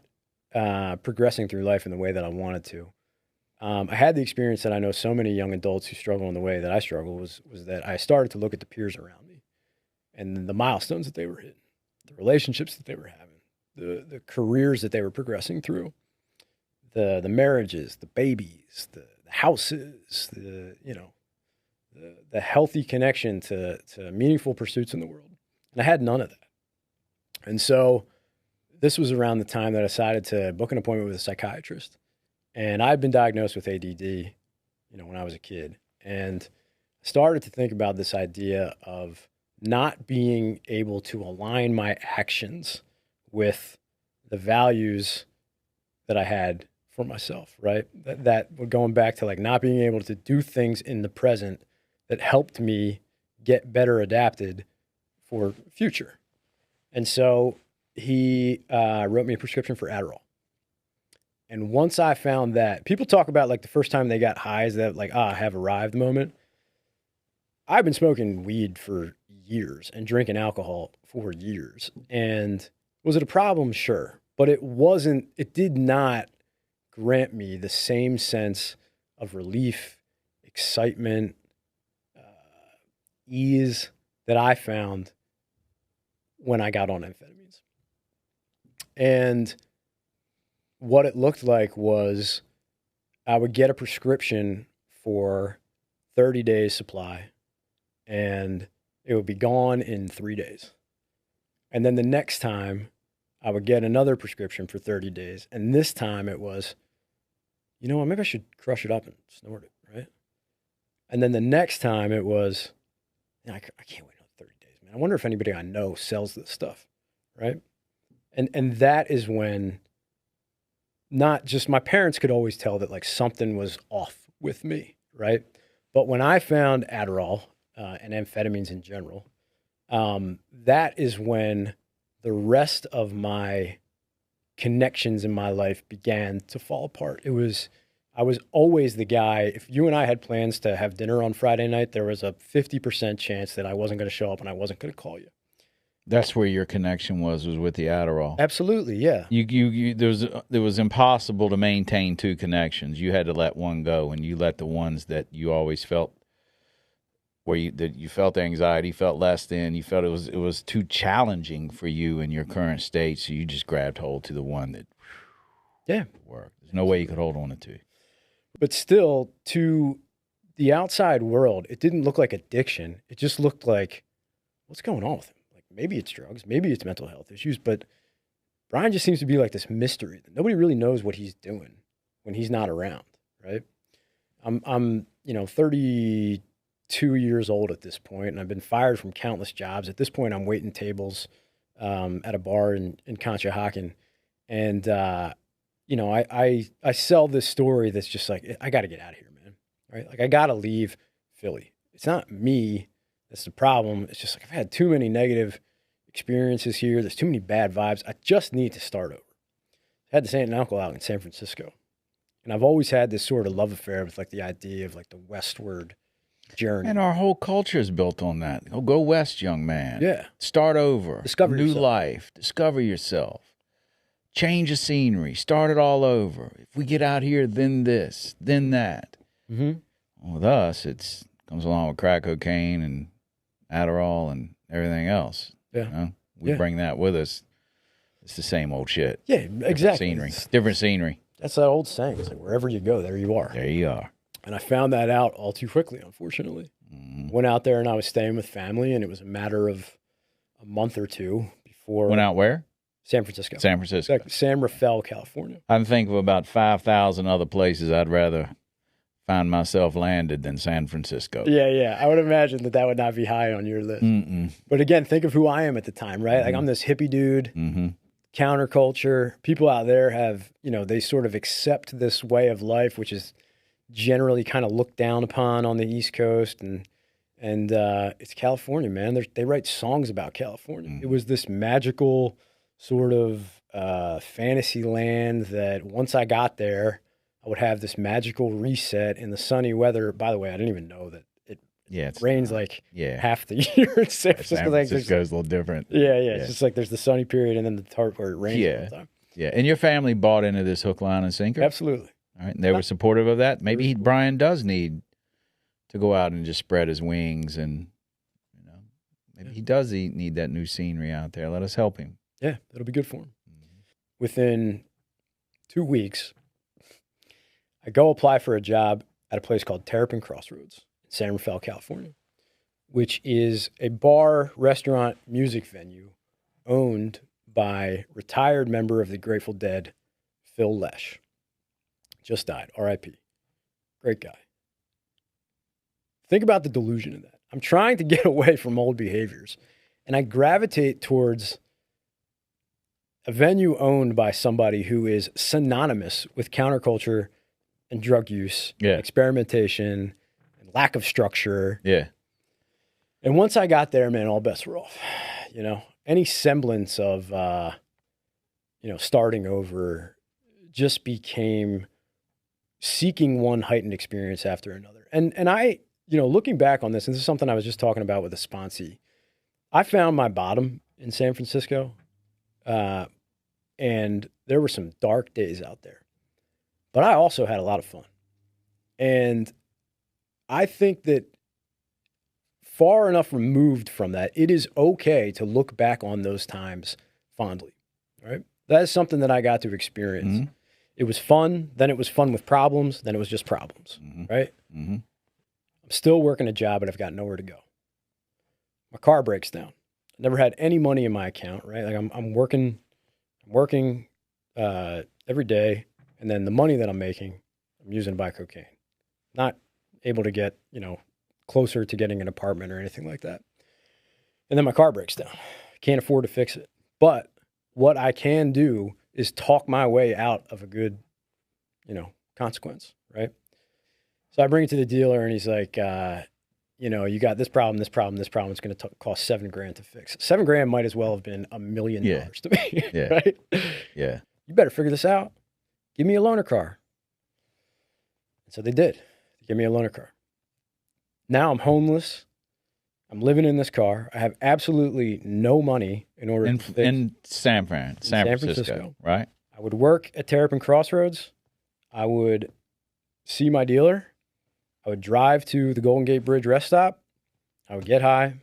progressing through life in the way that I wanted to, I had the experience that I know so many young adults who struggle in the way that I struggle was that I started to look at the peers around me and the milestones that they were hitting, the relationships that they were having, the careers that they were progressing through, the marriages, the babies, the houses, the healthy connection to meaningful pursuits in the world. And I had none of that. And so this was around the time that I decided to book an appointment with a psychiatrist. And I'd been diagnosed with ADD, you know, when I was a kid, and started to think about this idea of not being able to align my actions with the values that I had for myself, right? That going back to like not being able to do things in the present that helped me get better adapted for future. And so he wrote me a prescription for Adderall. And once I found that, people talk about like the first time they got highs, that like, I have arrived moment. I've been smoking weed for years and drinking alcohol for years. And was it a problem? Sure. But it did not grant me the same sense of relief, excitement, ease that I found when I got on amphetamines. And what it looked like was I would get a prescription for 30 days supply and it would be gone in 3 days. And then the next time I would get another prescription for 30 days. And this time it was, you know what, maybe I should crush it up and snort it, right? And then the next time it was, I can't wait another 30 days, man. I wonder if anybody I know sells this stuff, right? And that is when not just my parents could always tell that like something was off with me, right? But when I found Adderall and amphetamines in general, that is when the rest of my connections in my life began to fall apart. It was I was always the guy. If you and I had plans to have dinner on Friday night, there was a 50% chance that I wasn't going to show up and I wasn't going to call you. That's where your connection was with the Adderall. Absolutely, yeah. There was impossible to maintain two connections. You had to let one go, and you let the ones that you always felt that you felt anxiety, felt less than, you felt it was too challenging for you in your current state, so you just grabbed hold to the one that worked. There's no way you could hold on to two. But still, to the outside world, it didn't look like addiction. It just looked like, what's going on with him? Like, maybe it's drugs, maybe it's mental health issues, but Brian just seems to be like this mystery that nobody really knows what he's doing when he's not around, right? I'm 32 years old at this point, and I've been fired from countless jobs. At this point, I'm waiting tables at a bar in Conshohocken, and I sell this story that's just like, I got to get out of here, man. Right? Like, I got to leave Philly. It's not me that's the problem. It's just like I've had too many negative experiences here. There's too many bad vibes. I just need to start over. I had this aunt and uncle out in San Francisco, and I've always had this sort of love affair with like the idea of like the westward journey. And our whole culture is built on that. Go west, young man. Yeah. Start over. Discover new yourself. life. Discover yourself. Change the scenery. Start it all over. If we get out here, then this, then that. Mm-hmm. With us, it comes along with crack cocaine and Adderall and everything else. Yeah. You know? We bring that with us. It's the same old shit. Yeah, Different exactly. Scenery. Different scenery. That's that old saying. It's like wherever you go, there you are. There you are. And I found that out all too quickly, unfortunately. Mm-hmm. Went out there and I was staying with family, and it was a matter of a month or two before. Went out where? San Francisco. San Francisco. Like San Rafael, California. I can think of about 5,000 other places I'd rather find myself landed than San Francisco. Yeah. I would imagine that would not be high on your list. Mm-mm. But again, think of who I am at the time, right? Mm-hmm. Like I'm this hippie dude, Mm-hmm. counterculture. People out there have, they sort of accept this way of life, which is generally kind of looked down upon on the East Coast. And it's California, man. They write songs about California. Mm-hmm. It was this magical sort of fantasy land that once I got there, I would have this magical reset in the sunny weather. By the way, I didn't even know that it rains half the year in San Francisco. San Francisco's a little different. Yeah. It's just like there's the sunny period and then the part where it rains all the time. Yeah, and your family bought into this hook, line, and sinker? Absolutely. All right, and they were supportive of that? Maybe Brian does need to go out and just spread his wings, and maybe he does need that new scenery out there. Let us help him. Yeah, it'll be good for him. Mm-hmm. Within 2 weeks, I go apply for a job at a place called Terrapin Crossroads in San Rafael, California, which is a bar, restaurant, music venue owned by retired member of the Grateful Dead, Phil Lesh. Just died, R.I.P. Great guy. Think about the delusion of that. I'm trying to get away from old behaviors, and I gravitate towards a venue owned by somebody who is synonymous with counterculture and drug use, experimentation, and lack of structure. Yeah. And once I got there, man, all bets were off. Any semblance of, starting over just became seeking one heightened experience after another. And I, looking back on this, and this is something I was just talking about with a sponsee, I found my bottom in San Francisco. And there were some dark days out there, but I also had a lot of fun. And I think that far enough removed from that, it is okay to look back on those times fondly, right? That is something that I got to experience. Mm-hmm. It was fun. Then it was fun with problems. Then it was just problems, right? Mm-hmm. I'm still working a job, but I've got nowhere to go. My car breaks down. I never had any money in my account, right? Like I'm working every day, and then the money that I'm making, I'm using to buy cocaine. Not able to get, closer to getting an apartment or anything like that. And then my car breaks down. Can't afford to fix it. But what I can do is talk my way out of a good, consequence, right? So I bring it to the dealer, and he's like, you got this problem. It's going to cost $7,000 to fix. $7,000 might as well have been $1 million to me, right? Yeah. You better figure this out. Give me a loaner car. So they did. They gave me a loaner car. Now I'm homeless. I'm living in this car. I have absolutely no money in order to fix in San Francisco, right? I would work at Terrapin Crossroads. I would see my dealer. I would drive to the Golden Gate Bridge rest stop. I would get high.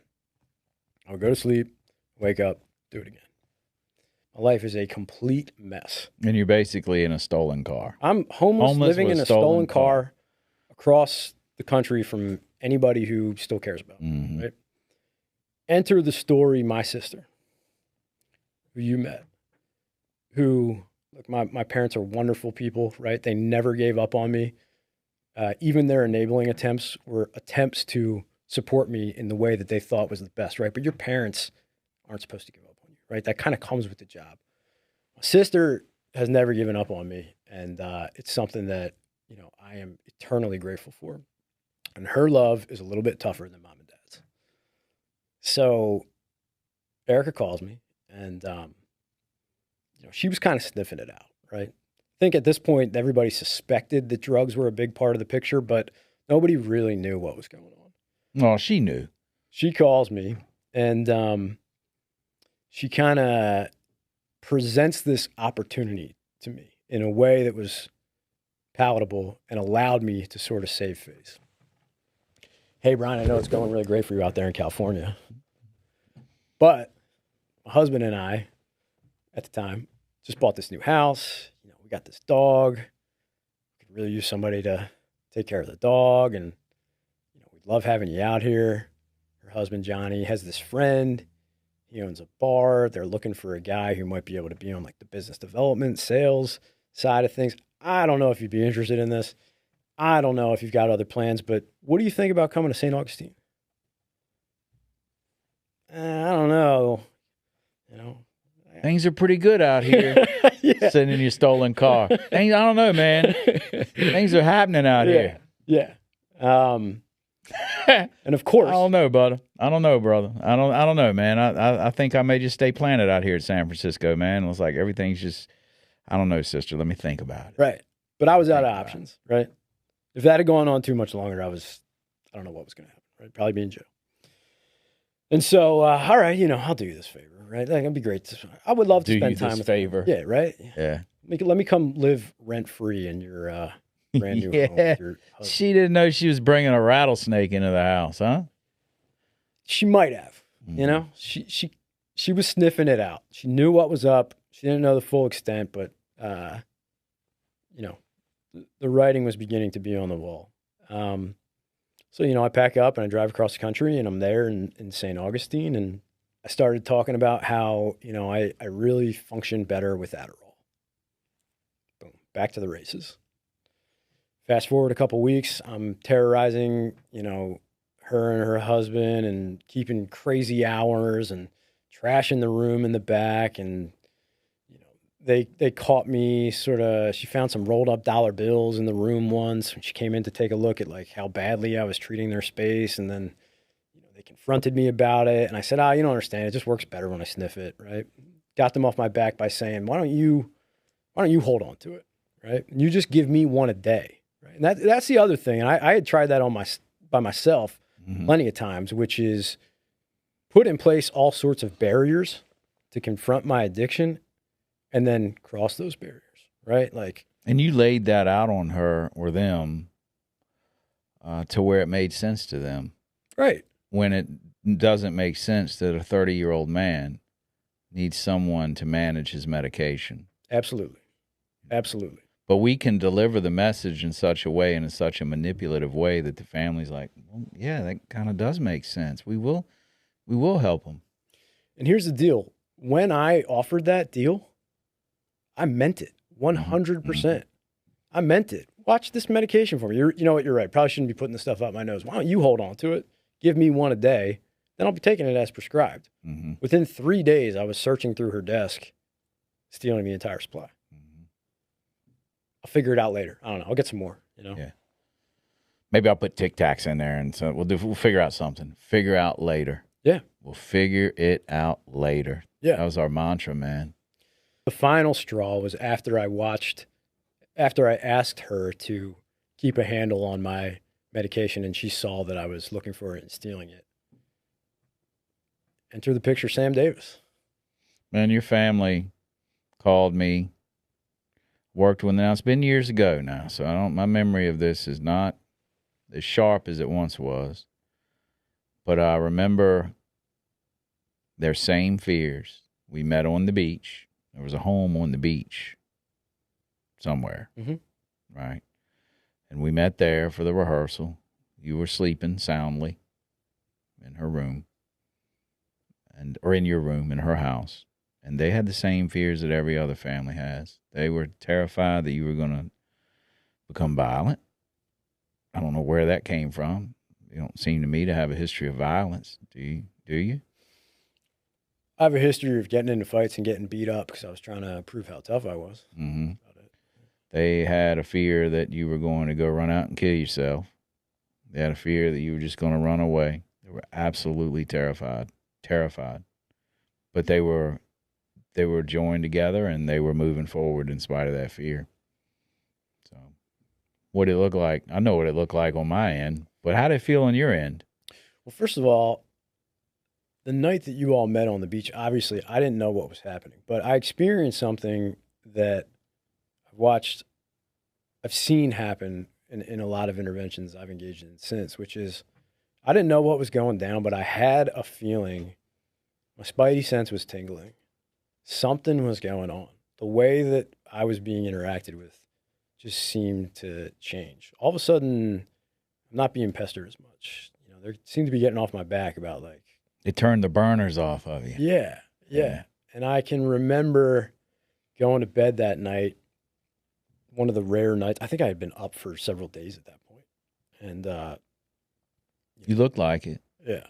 I would go to sleep, wake up, do it again. My life is a complete mess. And you're basically in a stolen car. I'm homeless living with in a stolen car across the country from anybody who still cares about me. Right? Enter the story, my sister, who you met, who, look, my parents are wonderful people, right? They never gave up on me. Even their enabling attempts were attempts to support me in the way that they thought was the best, right? But your parents aren't supposed to give up on you, right? That kind of comes with the job. My sister has never given up on me, and it's something that, you know, I am eternally grateful for. And her love is a little bit tougher than mom and dad's. So Erica calls me, and you know, she was kind of sniffing it out, right? I think at this point, everybody suspected that drugs were a big part of the picture, but nobody really knew what was going on. Oh, she knew. She calls me, and she kind of presents this opportunity to me in a way that was palatable and allowed me to sort of save face. Hey, Brian, I know it's going really great for you out there in California, but my husband and I, at the time, just bought this new house. You know, we got this dog. We could really use somebody to take care of the dog, and you know, we'd love having you out here. Her husband, Johnny, has this friend. He owns a bar. They're looking for a guy who might be able to be on like the business development, sales side of things. I don't know if you'd be interested in this. I don't know if you've got other plans, but what do you think about coming to St. Augustine? I don't know. You know, things are pretty good out here. yeah. Sitting in your stolen car. Things, I don't know, man. Things are happening out here. Yeah. And of course, I don't know, brother. I don't know, man. I think I may just stay planted out here at San Francisco, man. It was like everything's just, I don't know, sister. Let me think about it. Right. But I was out of options, right? If that had gone on too much longer, I don't know what was going to happen, right? Probably be in jail. And so, all right, you know, I'll do you this favor, right? Like, it'd be great. I would love to spend time with favor. you. Yeah, right? Yeah. Let me come live rent-free in your brand new home. With your husband. She didn't know she was bringing a rattlesnake into the house, huh? She might have, you know? She was sniffing it out. She knew what was up. She didn't know the full extent, but, you know, the writing was beginning to be on the wall. So, you know, I pack up and I drive across the country, and I'm there in St. Augustine, and I started talking about how, you know, I really function better with Adderall. Boom, back to the races. Fast forward a couple weeks, I'm terrorizing, you know, her and her husband and keeping crazy hours and trashing the room in the back, and they caught me sort of, she found some rolled up dollar bills in the room once when she came in to take a look at like how badly I was treating their space. And then, you know, they confronted me about it. And I said, you don't understand. It just works better when I sniff it. Right. Got them off my back by saying, why don't you hold on to it? Right. And you just give me one a day. Right. And that's the other thing. And I had tried that by myself plenty of times, which is put in place all sorts of barriers to confront my addiction, and then cross those barriers, right? Like, and you laid that out on her or them to where it made sense to them. Right. When it doesn't make sense that a 30-year-old man needs someone to manage his medication. Absolutely. Absolutely. But we can deliver the message in such a way and in such a manipulative way that the family's like, well, yeah, that kind of does make sense. We will help them. And here's the deal. When I offered that deal, I meant it 100%. I meant it. Watch this medication for me. You know what? You're right. Probably shouldn't be putting this stuff out my nose. Why don't you hold on to it? Give me one a day. Then I'll be taking it as prescribed. Within 3 days, I was searching through her desk, stealing the entire supply. I'll figure it out later. I don't know. I'll get some more, you know? Yeah. Maybe I'll put Tic Tacs in there, and so we'll figure out something. Figure out later. Yeah. We'll figure it out later. Yeah. That was our mantra, man. The final straw was after I asked her to keep a handle on my medication, and she saw that I was looking for it and stealing it. Enter the picture, Sam Davis. Man, your family called me, worked with. Now it's been years ago now, so my memory of this is not as sharp as it once was. But I remember their same fears. We met on the beach. There was a home on the beach somewhere, right? And we met there for the rehearsal. You were sleeping soundly in her room, or in your room in her house. And they had the same fears that every other family has. They were terrified that you were going to become violent. I don't know where that came from. You don't seem to me to have a history of violence. Do you? I have a history of getting into fights and getting beat up because I was trying to prove how tough I was. Mm-hmm. They had a fear that you were going to go run out and kill yourself. They had a fear that you were just going to run away. They were absolutely terrified. But they were joined together and they were moving forward in spite of that fear. So what did it look like? I know what it looked like on my end, but how did it feel on your end? Well, first of all, the night that you all met on the beach, obviously I didn't know what was happening, but I experienced something that I've seen happen in a lot of interventions I've engaged in since, which is I didn't know what was going down, but I had a feeling. My spidey sense was tingling. Something was going on. The way that I was being interacted with just seemed to change. All of a sudden, I'm not being pestered as much. They seemed to be getting off my back about like. It turned the burners off of you. Yeah. And I can remember going to bed that night, one of the rare nights. I think I had been up for several days at that point. And you looked like it. Yeah.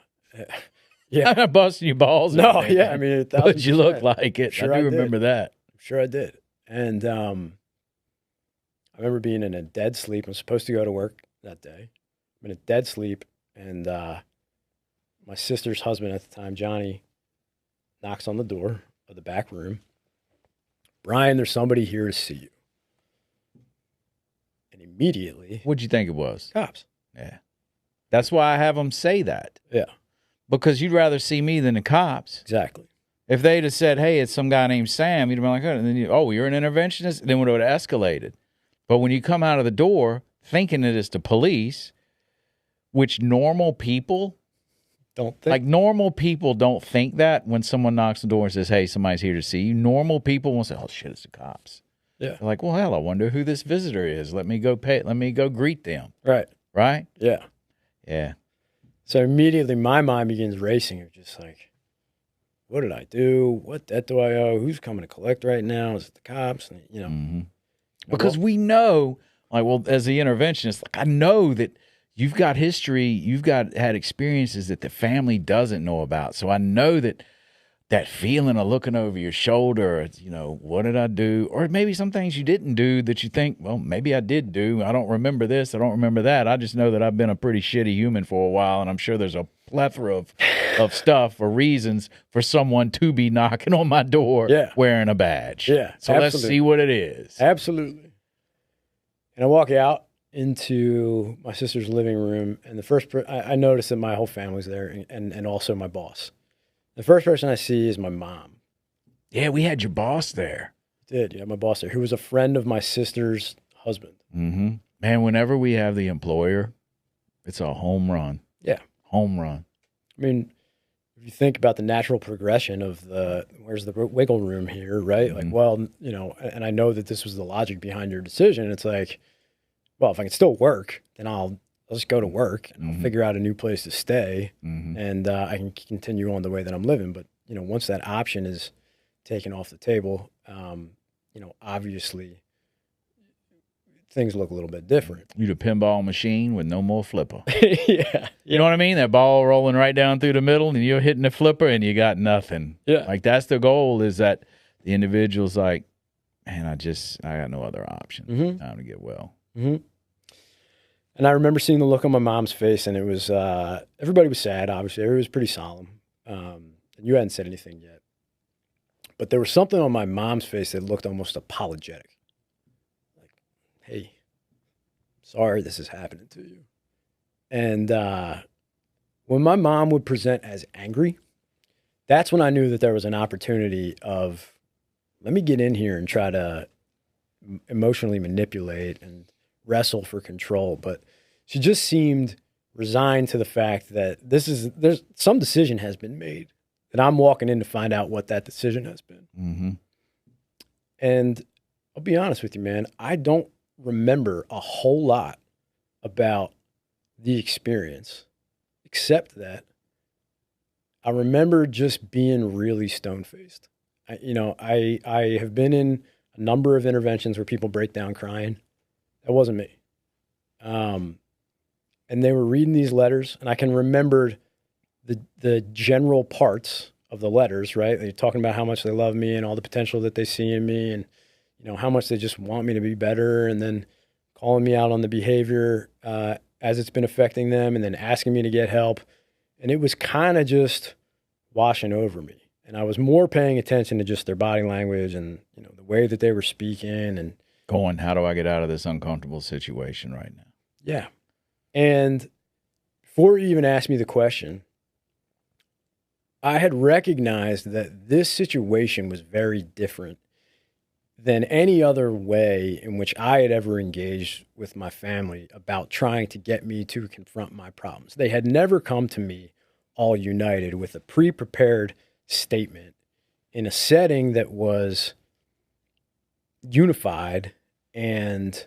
Yeah. I'm not busting your balls. No, yeah. I mean, but you look like it. Sure, I do remember that. I'm sure I did. And I remember being in a dead sleep. I'm supposed to go to work that day. I'm in a dead sleep. And my sister's husband at the time, Johnny, knocks on the door of the back room. Brian, there's somebody here to see you. And immediately. What'd you think it was? Cops. Yeah. That's why I have them say that. Yeah. Because you'd rather see me than the cops. Exactly. If they'd have said, hey, it's some guy named Sam, you'd have been like, oh, and then you're an interventionist? Then it would have escalated. But when you come out of the door thinking that it's the police, which normal people don't think. Like normal people don't think that when someone knocks on the door and says, hey, somebody's here to see you. Normal people won't say, oh, shit, it's the cops. Yeah. They're like, well, hell, I wonder who this visitor is. Let me go greet them. Right. Right? Yeah. Yeah. So immediately my mind begins racing of just like, what did I do? What debt do I owe? Who's coming to collect right now? Is it the cops? Mm-hmm. Because we know, like, well, as the interventionist, like, I know that you've got history, had experiences that the family doesn't know about. So I know that feeling of looking over your shoulder, what did I do? Or maybe some things you didn't do that you think, well, maybe I did do. I don't remember this. I don't remember that. I just know that I've been a pretty shitty human for a while, and I'm sure there's a plethora of stuff or reasons for someone to be knocking on my door wearing a badge. Yeah, so absolutely. Let's see what it is. Absolutely. And I walk out into my sister's living room, and the first I noticed that my whole family's there, and also my boss. The first person I see is my mom. Yeah, we had your boss there. Did, yeah, my boss there, who was a friend of my sister's husband. Mm-hmm. Man, whenever we have the employer, it's a home run. Yeah. Home run. I mean, if you think about the natural progression of where's the wiggle room here, right? Mm-hmm. Like, well, and I know that this was the logic behind your decision. It's like, well, if I can still work, then I'll just go to work and I'll figure out a new place to stay, and I can continue on the way that I'm living. But, once that option is taken off the table, obviously things look a little bit different. You'd a pinball machine with no more flipper. Yeah. You know what I mean? That ball rolling right down through the middle and you're hitting the flipper and you got nothing. Yeah. Like that's the goal, is that the individual's like, man, I got no other option. Time to get well. Mm-hmm. And I remember seeing the look on my mom's face, and it was, everybody was sad, obviously. Everybody was pretty solemn. And you hadn't said anything yet. But there was something on my mom's face that looked almost apologetic. Like, hey, sorry this is happening to you. And when my mom would present as angry, that's when I knew that there was an opportunity of, let me get in here and try to emotionally manipulate and wrestle for control. But she just seemed resigned to the fact that there's some decision has been made, and I'm walking in to find out what that decision has been. Mm-hmm. And I'll be honest with you, man, I don't remember a whole lot about the experience, except that I remember just being really stone-faced. I have been in a number of interventions where people break down crying. That wasn't me. And they were reading these letters, and I can remember the general parts of the letters, right? They're talking about how much they love me and all the potential that they see in me, and how much they just want me to be better, and then calling me out on the behavior as it's been affecting them, and then asking me to get help. And it was kind of just washing over me. And I was more paying attention to just their body language and the way that they were speaking and going, how do I get out of this uncomfortable situation right now? Yeah. And before you even asked me the question, I had recognized that this situation was very different than any other way in which I had ever engaged with my family about trying to get me to confront my problems. They had never come to me all united with a pre-prepared statement in a setting that was unified, and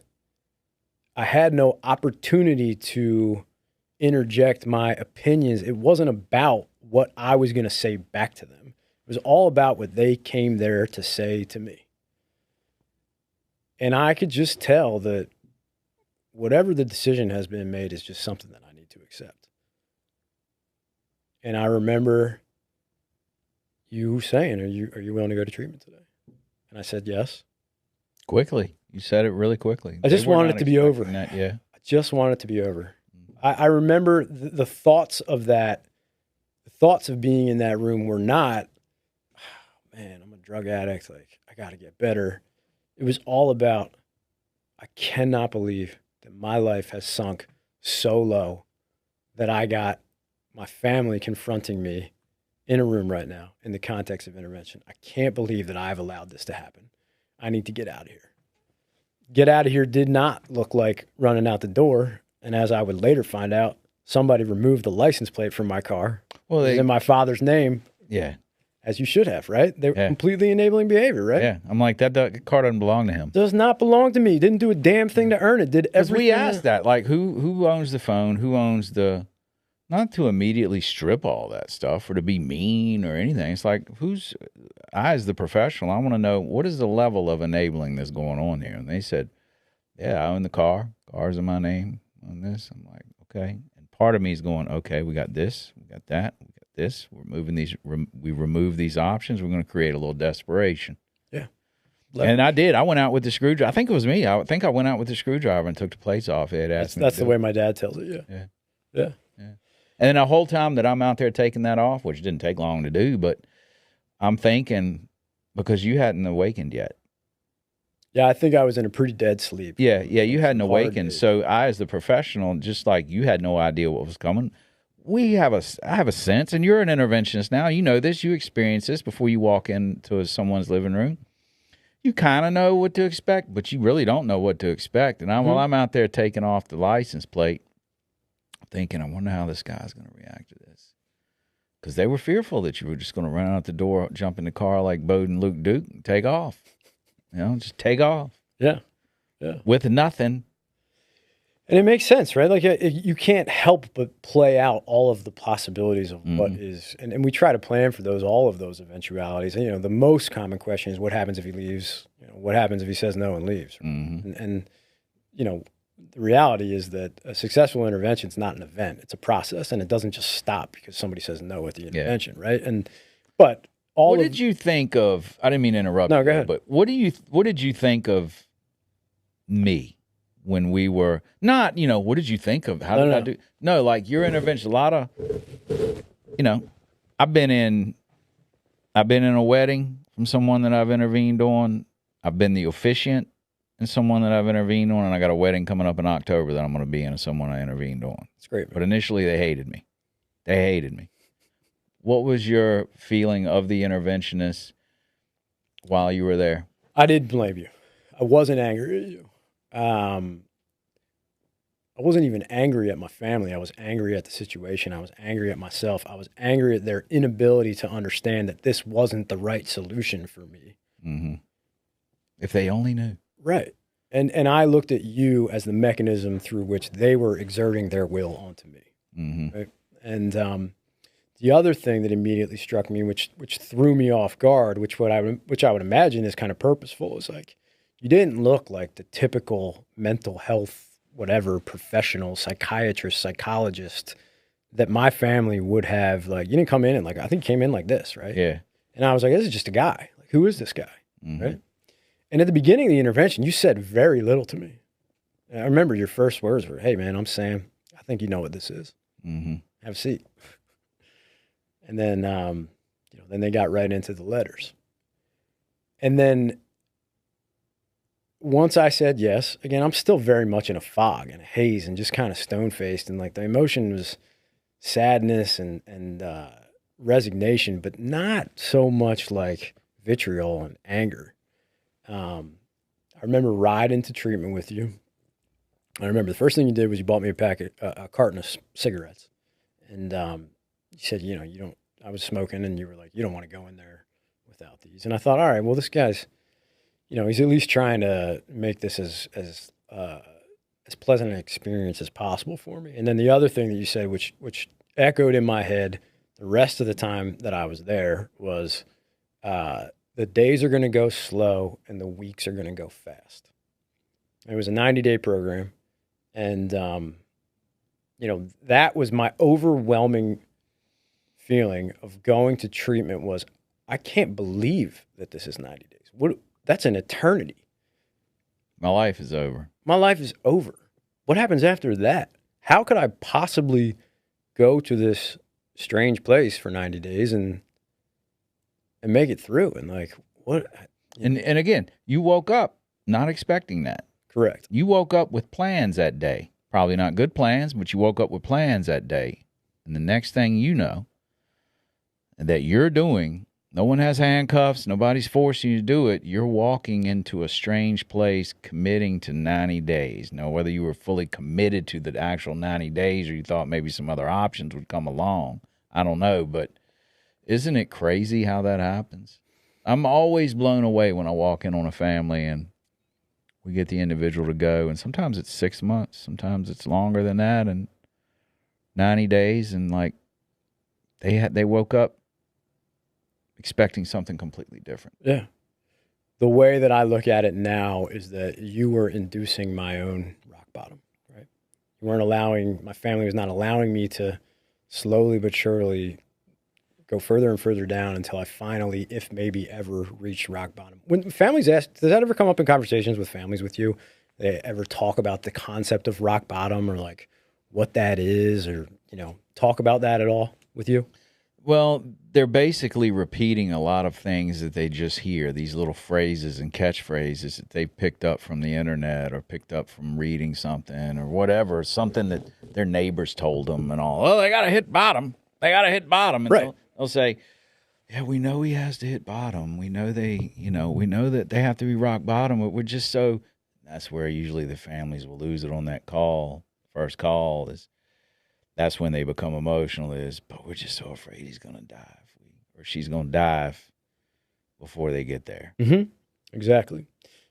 I had no opportunity to interject my opinions. It wasn't about what I was going to say back to them. It was all about what they came there to say to me. And I could just tell that whatever the decision has been made is just something that I need to accept. And I remember you saying, are you willing to go to treatment today? And I said, yes. Quickly. You said it really quickly. I just wanted it to be over. That, yeah. I just wanted it to be over. I remember the thoughts of that. The thoughts of being in that room were not, oh, man, I'm a drug addict. Like, I got to get better. It was all about, I cannot believe that my life has sunk so low that I got my family confronting me in a room right now in the context of intervention. I can't believe that I've allowed this to happen. I need to get out of here. Get out of here did not look like running out the door. And as I would later find out, somebody removed the license plate from my car. Well, it was in my father's name. Yeah. As you should have, right? They were completely enabling behavior, right? Yeah. I'm like, that car doesn't belong to him. Does not belong to me. Didn't do a damn thing to earn it. Did everything. We asked that. Like, who owns the phone? Who owns the... Not to immediately strip all that stuff or to be mean or anything. It's like, I as the professional, I want to know, what is the level of enabling that's going on here? And they said, yeah, I own the car. Car's in my name on this. I'm like, okay. And part of me is going, okay, we got this, we got that, we got this. We're moving these, we remove these options. We're going to create a little desperation. Yeah. And I did. I went out with the screwdriver. I think it was me. I think I went out with the screwdriver and took the plates off. That's the way my dad tells it, yeah. Yeah. And then the whole time that I'm out there taking that off, which didn't take long to do, but I'm thinking, because you hadn't awakened yet. Yeah, I think I was in a pretty dead sleep. Yeah, you hadn't awakened. So I, as the professional, just like you had no idea what was coming, I have a sense, and you're an interventionist now. You know this. You experience this before you walk into someone's living room. You kind of know what to expect, but you really don't know what to expect. And while I'm out there taking off the license plate, thinking, I wonder how this guy's going to react to this. Because they were fearful that you were just going to run out the door, jump in the car like Bode and Luke Duke, and take off. Just take off. Yeah. With nothing. And it makes sense, right? Like, you can't help but play out all of the possibilities of what is. And we try to plan for all of those eventualities. And, the most common question is, what happens if he leaves? What happens if he says no and leaves? And the reality is that a successful intervention is not an event; it's a process, and it doesn't just stop because somebody says no at the intervention, right? But what did you think of? I didn't mean to interrupt. No, go ahead. But what did you think of me when we were not? What did you think of? How did I do? No, like your intervention. A lot of, I've been in a wedding from someone that I've intervened on. I've been the officiant in someone that I've intervened on, and I got a wedding coming up in October that I'm going to be in someone I intervened on. It's great, man. But initially, they hated me. They hated me. What was your feeling of the interventionist while you were there? I didn't blame you. I wasn't angry at you. I wasn't even angry at my family. I was angry at the situation. I was angry at myself. I was angry at their inability to understand that this wasn't the right solution for me. Mm-hmm. If they only knew. Right. And I looked at you as the mechanism through which they were exerting their will onto me. Mm-hmm. Right? And the other thing that immediately struck me, which threw me off guard, which I would imagine is kind of purposeful, is like, you didn't look like the typical mental health, whatever, professional, psychiatrist, psychologist that my family would have. Like, you didn't come in and like, I think you came in like this, right? Yeah. And I was like, this is just a guy. Like, who is this guy? Mm-hmm. Right? And at the beginning of the intervention, you said very little to me. And I remember your first words were, hey, man, I'm Sam. I think you know what this is. Mm-hmm. Have a seat. And then, then they got right into the letters. And then once I said yes, again, I'm still very much in a fog and a haze and just kind of stone-faced. And like the emotion was sadness and resignation, but not so much like vitriol and anger. I remember riding to treatment with you. I remember the first thing you did was you bought me a carton of cigarettes. And you said, I was smoking, and you were like, you don't want to go in there without these. And I thought, all right, well, this guy's, he's at least trying to make this as pleasant an experience as possible for me. And then the other thing that you said, which echoed in my head the rest of the time that I was there, was the days are going to go slow and the weeks are going to go fast. It was a 90-day program. And, that was my overwhelming feeling of going to treatment was, I can't believe that this is 90 days. That's an eternity. My life is over. My life is over. What happens after that? How could I possibly go to this strange place for 90 days and make it through? And like, what? And again, you woke up not expecting that. Correct. You woke up with plans that day. Probably not good plans, but you woke up with plans that day. And the next thing you know that you're doing, no one has handcuffs, nobody's forcing you to do it. You're walking into a strange place, committing to 90 days. Now, whether you were fully committed to the actual 90 days or you thought maybe some other options would come along, I don't know. But isn't it crazy how that happens? I'm always blown away when I walk in on a family and we get the individual to go, and sometimes it's 6 months, sometimes it's longer than that, and 90 days, and like they woke up expecting something completely different. Yeah. The way that I look at it now is that you were inducing my own rock bottom, right? You weren't allowing, my family was not allowing me to slowly but surely go further and further down until I finally, if maybe ever, reached rock bottom. When families ask, does that ever come up in conversations with families with you? They ever talk about the concept of rock bottom or like what that is, or, talk about that at all with you? Well, they're basically repeating a lot of things that they just hear, these little phrases and catchphrases that they picked up from the internet or picked up from reading something or whatever, something that their neighbors told them and all. Oh, they got to hit bottom. They got to hit bottom. And right. They'll say, yeah, we know he has to hit bottom. We know we know that they have to be rock bottom, but we're just so, that's where usually the families will lose it on that call. First call is, that's when they become emotional is, but we're just so afraid he's going to die or she's going to die before they get there. Mm-hmm. Exactly.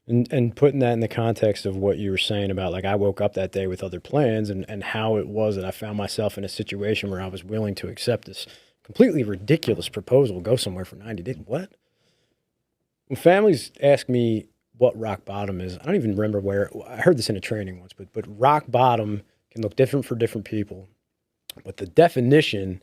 And putting that in the context of what you were saying about, like, I woke up that day with other plans and how it was that I found myself in a situation where I was willing to accept this completely ridiculous proposal, go somewhere for 90 days. What? When families ask me what rock bottom is, I don't even remember where, I heard this in a training once, but rock bottom can look different for different people. But the definition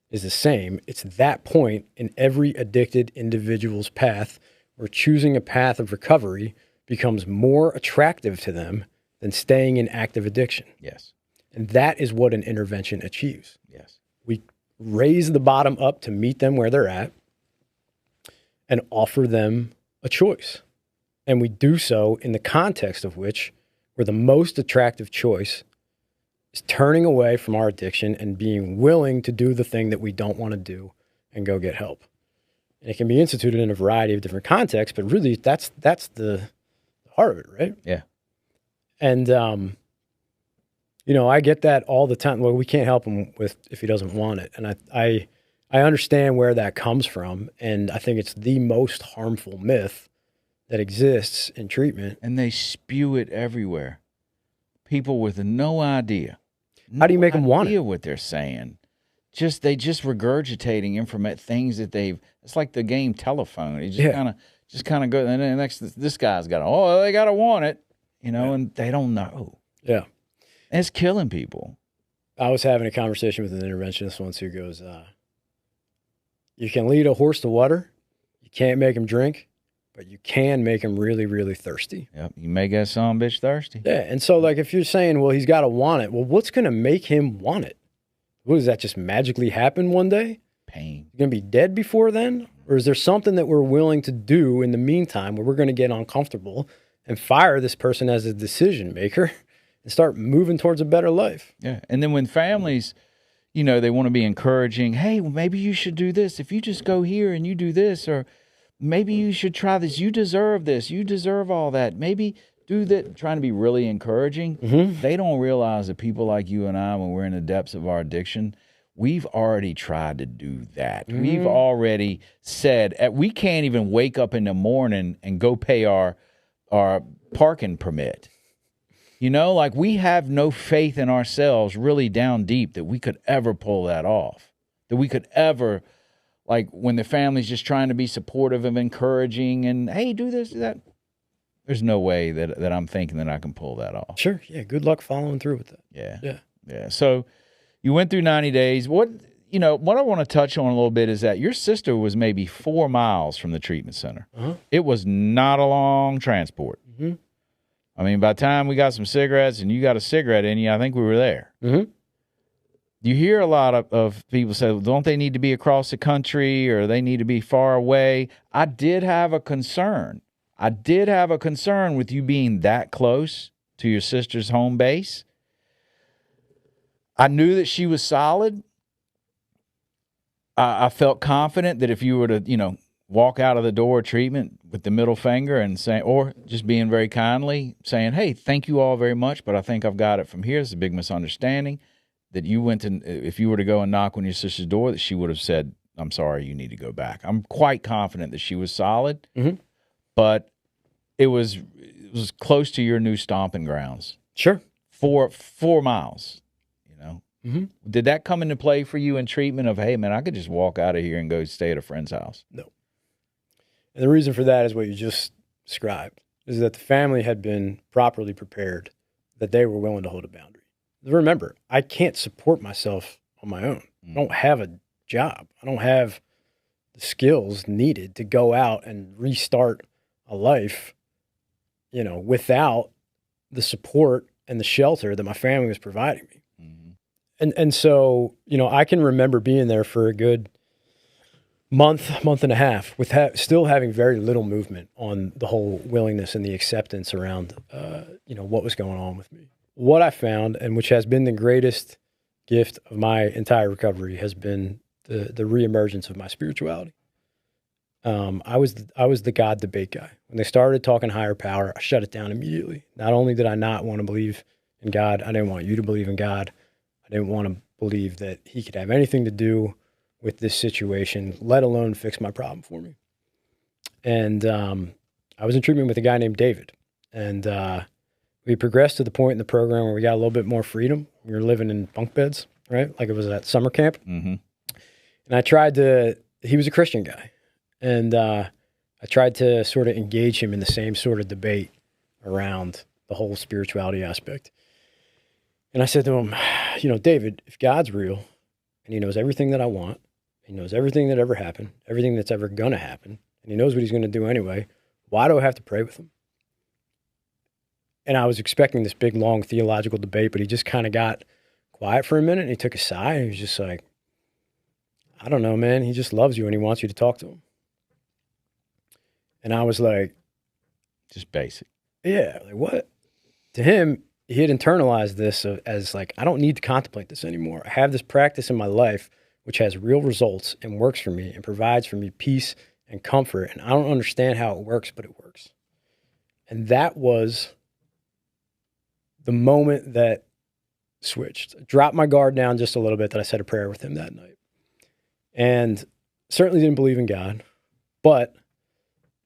is the same. It's that point in every addicted individual's path where choosing a path of recovery becomes more attractive to them than staying in active addiction. Yes. And that is what an intervention achieves. Yes. We raise the bottom up to meet them where they're at and offer them a choice. And we do so in the context of which we're the most attractive choice is turning away from our addiction and being willing to do the thing that we don't want to do and go get help. And it can be instituted in a variety of different contexts, but really that's the heart of it, right? Yeah. And, I get that all the time. Well, we can't help him with if he doesn't want it. And I understand where that comes from. And I think it's the most harmful myth that exists in treatment. And they spew it everywhere. People with no idea. How do you make them want it? What they're saying. They just regurgitating things that it's like the game telephone. It just kind of go, and then this guy's got they got to want it, and they don't know. Yeah. And it's killing people. I was having a conversation with an interventionist once who goes, you can lead a horse to water. You can't make him drink, but you can make him really, really thirsty. Yep. You make that son of a bitch thirsty. Yeah. And so like, if you're saying, well, he's got to want it. Well, what's going to make him want it? What, does that just magically happen one day? Pain. You're going to be dead before then? Or is there something that we're willing to do in the meantime where we're going to get uncomfortable and fire this person as a decision maker and start moving towards a better life? Yeah. And then when families, they want to be encouraging, hey, well, maybe you should do this. If you just go here and you do this, or maybe you should try this. You deserve this. You deserve all that. Maybe do that. Trying to be really encouraging. Mm-hmm. They don't realize that people like you and I, when we're in the depths of our addiction, we've already tried to do that. Mm-hmm. We've already said we can't even wake up in the morning and go pay our parking permit. Like we have no faith in ourselves really down deep that we could ever pull that off, that we could ever, like when the family's just trying to be supportive and encouraging and, hey, do this, do that. There's no way that I'm thinking that I can pull that off. Sure. Yeah. Good luck following through with that. Yeah. Yeah. So you went through 90 days. What I want to touch on a little bit is that your sister was maybe 4 miles from the treatment center. Uh-huh. It was not a long transport. Mm-hmm. I mean, by the time we got some cigarettes and you got a cigarette in you, I think we were there. Mm-hmm. You hear a lot of people say, well, don't they need to be across the country or they need to be far away? I did have a concern. With you being that close to your sister's home base. I knew that she was solid. I felt confident that if you were to, walk out of the door of treatment with the middle finger and saying, or just being very kindly saying, hey, thank you all very much, but I think I've got it from here. It's a big misunderstanding. That you went to, if you were to go and knock on your sister's door, that she would have said, I'm sorry, you need to go back. I'm quite confident that she was solid, mm-hmm. but it was close to your new stomping grounds. Sure. 4 miles, Mm-hmm. Did that come into play for you in treatment of, hey, man, I could just walk out of here and go stay at a friend's house? No. And the reason for that is what you just described, is that the family had been properly prepared, that they were willing to hold a boundary. Remember, I can't support myself on my own. I don't have a job. I don't have the skills needed to go out and restart a life, without the support and the shelter that my family was providing me. Mm-hmm. And so, I can remember being there for a good month and a half with still having very little movement on the whole willingness and the acceptance around, what was going on with me. What I found, and which has been the greatest gift of my entire recovery, has been the reemergence of my spirituality. I was the God debate guy. When they started talking higher power, I shut it down immediately. Not only did I not want to believe in God, I didn't want you to believe in God. I didn't want to believe that he could have anything to do with this situation, let alone fix my problem for me. And I was in treatment with a guy named David. And we progressed to the point in the program where we got a little bit more freedom. We were living in bunk beds, right? Like it was at summer camp. Mm-hmm. And he was a Christian guy. And I tried to sort of engage him in the same sort of debate around the whole spirituality aspect. And I said to him, David, if God's real and he knows everything that I want, he knows everything that ever happened, everything that's ever going to happen, and he knows what he's going to do anyway, why do I have to pray with him? And I was expecting this big, long theological debate, but he just kind of got quiet for a minute and he took a sigh and he was just like, I don't know, man. He just loves you and he wants you to talk to him. And I was like, Just basic. Yeah, like what? To him, he had internalized this as like, I don't need to contemplate this anymore. I have this practice in my life which has real results and works for me and provides for me peace and comfort. And I don't understand how it works, but it works. And that was the moment that switched. I dropped my guard down just a little bit, that I said a prayer with him that night. And certainly didn't believe in God, but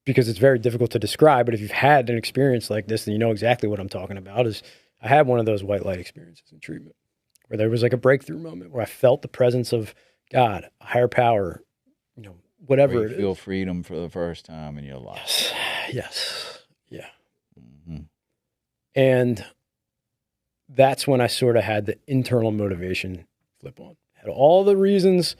because it's very difficult to describe, but if you've had an experience like this, then you know exactly what I'm talking about. Is I had one of those white light experiences in treatment where there was like a breakthrough moment where I felt the presence of God, a higher power, whatever Where it you is. feel freedom for the first time in your life. Yes. Yeah. Mm-hmm. And that's when I sort of had the internal motivation flip on. Had all the reasons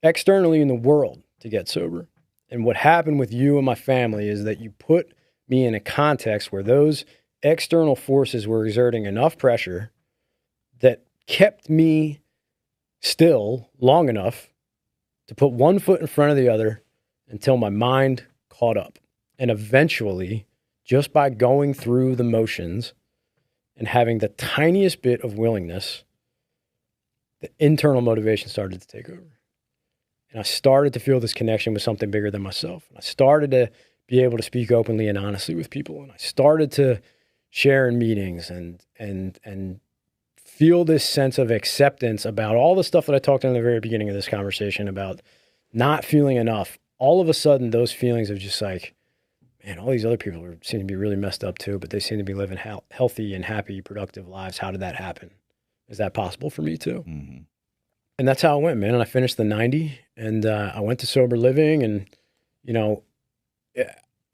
externally in the world to get sober. And what happened with you and my family is that you put me in a context where those external forces were exerting enough pressure that kept me still long enough to put one foot in front of the other until my mind caught up. And eventually, just by going through the motions and having the tiniest bit of willingness, the internal motivation started to take over. And I started to feel this connection with something bigger than myself. And I started to be able to speak openly and honestly with people. And I started to share in meetings and feel this sense of acceptance about all the stuff that I talked in the very beginning of this conversation about not feeling enough. All of a sudden, those feelings of just like, man, all these other people seem to be really messed up too, but they seem to be living healthy and happy, productive lives. How did that happen? Is that possible for me too? Mm-hmm. And that's how it went, man. And I finished the 90 and I went to sober living. And,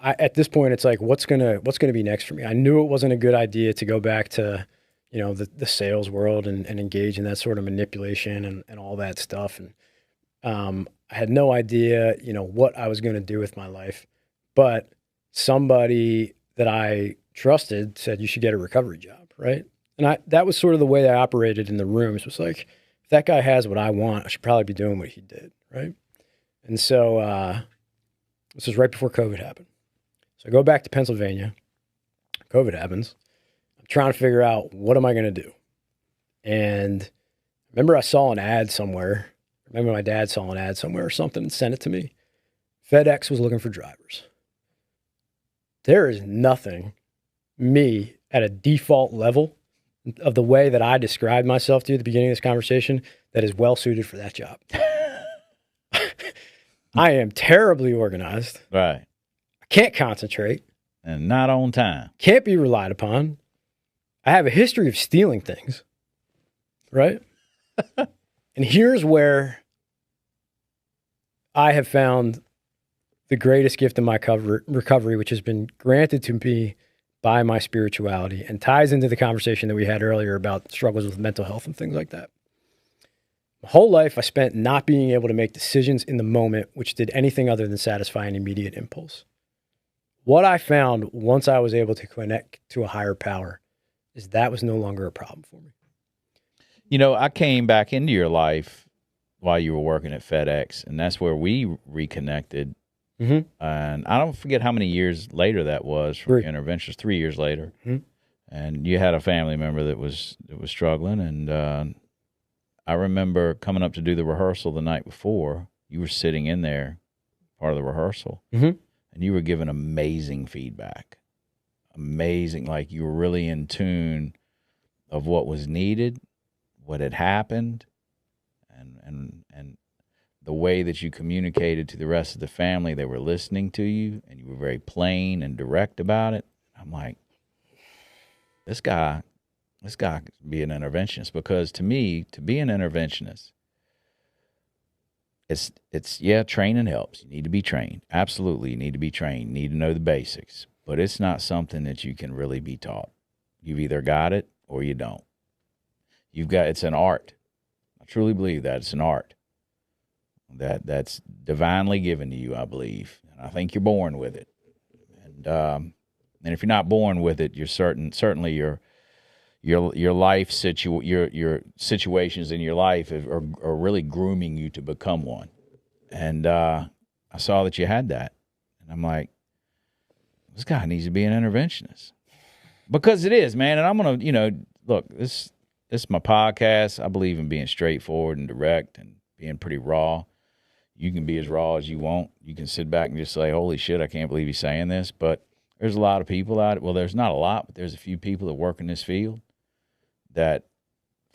at this point, it's like, what's gonna be next for me? I knew it wasn't a good idea to go back to, the sales world and engage in that sort of manipulation and all that stuff. And I had no idea, what I was going to do with my life. But somebody that I trusted said, you should get a recovery job, right? And that was sort of the way I operated in the rooms. It was like, if that guy has what I want, I should probably be doing what he did, right? And so this was right before COVID happened. So I go back to Pennsylvania. COVID happens. I'm trying to figure out, what am I going to do? And remember I saw an ad somewhere. Remember my dad saw an ad somewhere or something and sent it to me. FedEx was looking for drivers. There is nothing, me, at a default level of the way that I described myself to you at the beginning of this conversation, that is well suited for that job. I am terribly organized. Right. I can't concentrate. And not on time. Can't be relied upon. I have a history of stealing things. Right? And here's where I have found the greatest gift in my recovery, which has been granted to me by my spirituality and ties into the conversation that we had earlier about struggles with mental health and things like that. My whole life I spent not being able to make decisions in the moment, which did anything other than satisfy an immediate impulse. What I found once I was able to connect to a higher power is that was no longer a problem for me. I came back into your life while you were working at FedEx, and that's where we reconnected. Mm-hmm. And I don't forget how many years later that was from interventions. 3 years later, and you had a family member that was struggling. And I remember coming up to do the rehearsal the night before. You were sitting in there, part of the rehearsal, and you were giving amazing feedback. Amazing, like you were really in tune of what was needed, what had happened, and the way that you communicated to the rest of the family. They were listening to you, and you were very plain and direct about it. I'm like, this guy could be an interventionist, because to me, to be an interventionist, it's training helps. You need to be trained. Absolutely, you need to be trained. You need to know the basics, but it's not something that you can really be taught. You've either got it or you don't. It's an art. I truly believe that it's an art that's divinely given to you, I believe. And I think you're born with it. And if you're not born with it, you're certainly your your situations in your life are really grooming you to become one. And I saw that you had that, and I'm like, this guy needs to be an interventionist. Because it is, man. And I'm going to, look, this is my podcast. I believe in being straightforward and direct and being pretty raw. You can be as raw as you want. You can sit back and just say, holy shit, I can't believe he's saying this. But there's a lot of people out. Well, there's not a lot, but there's a few people that work in this field that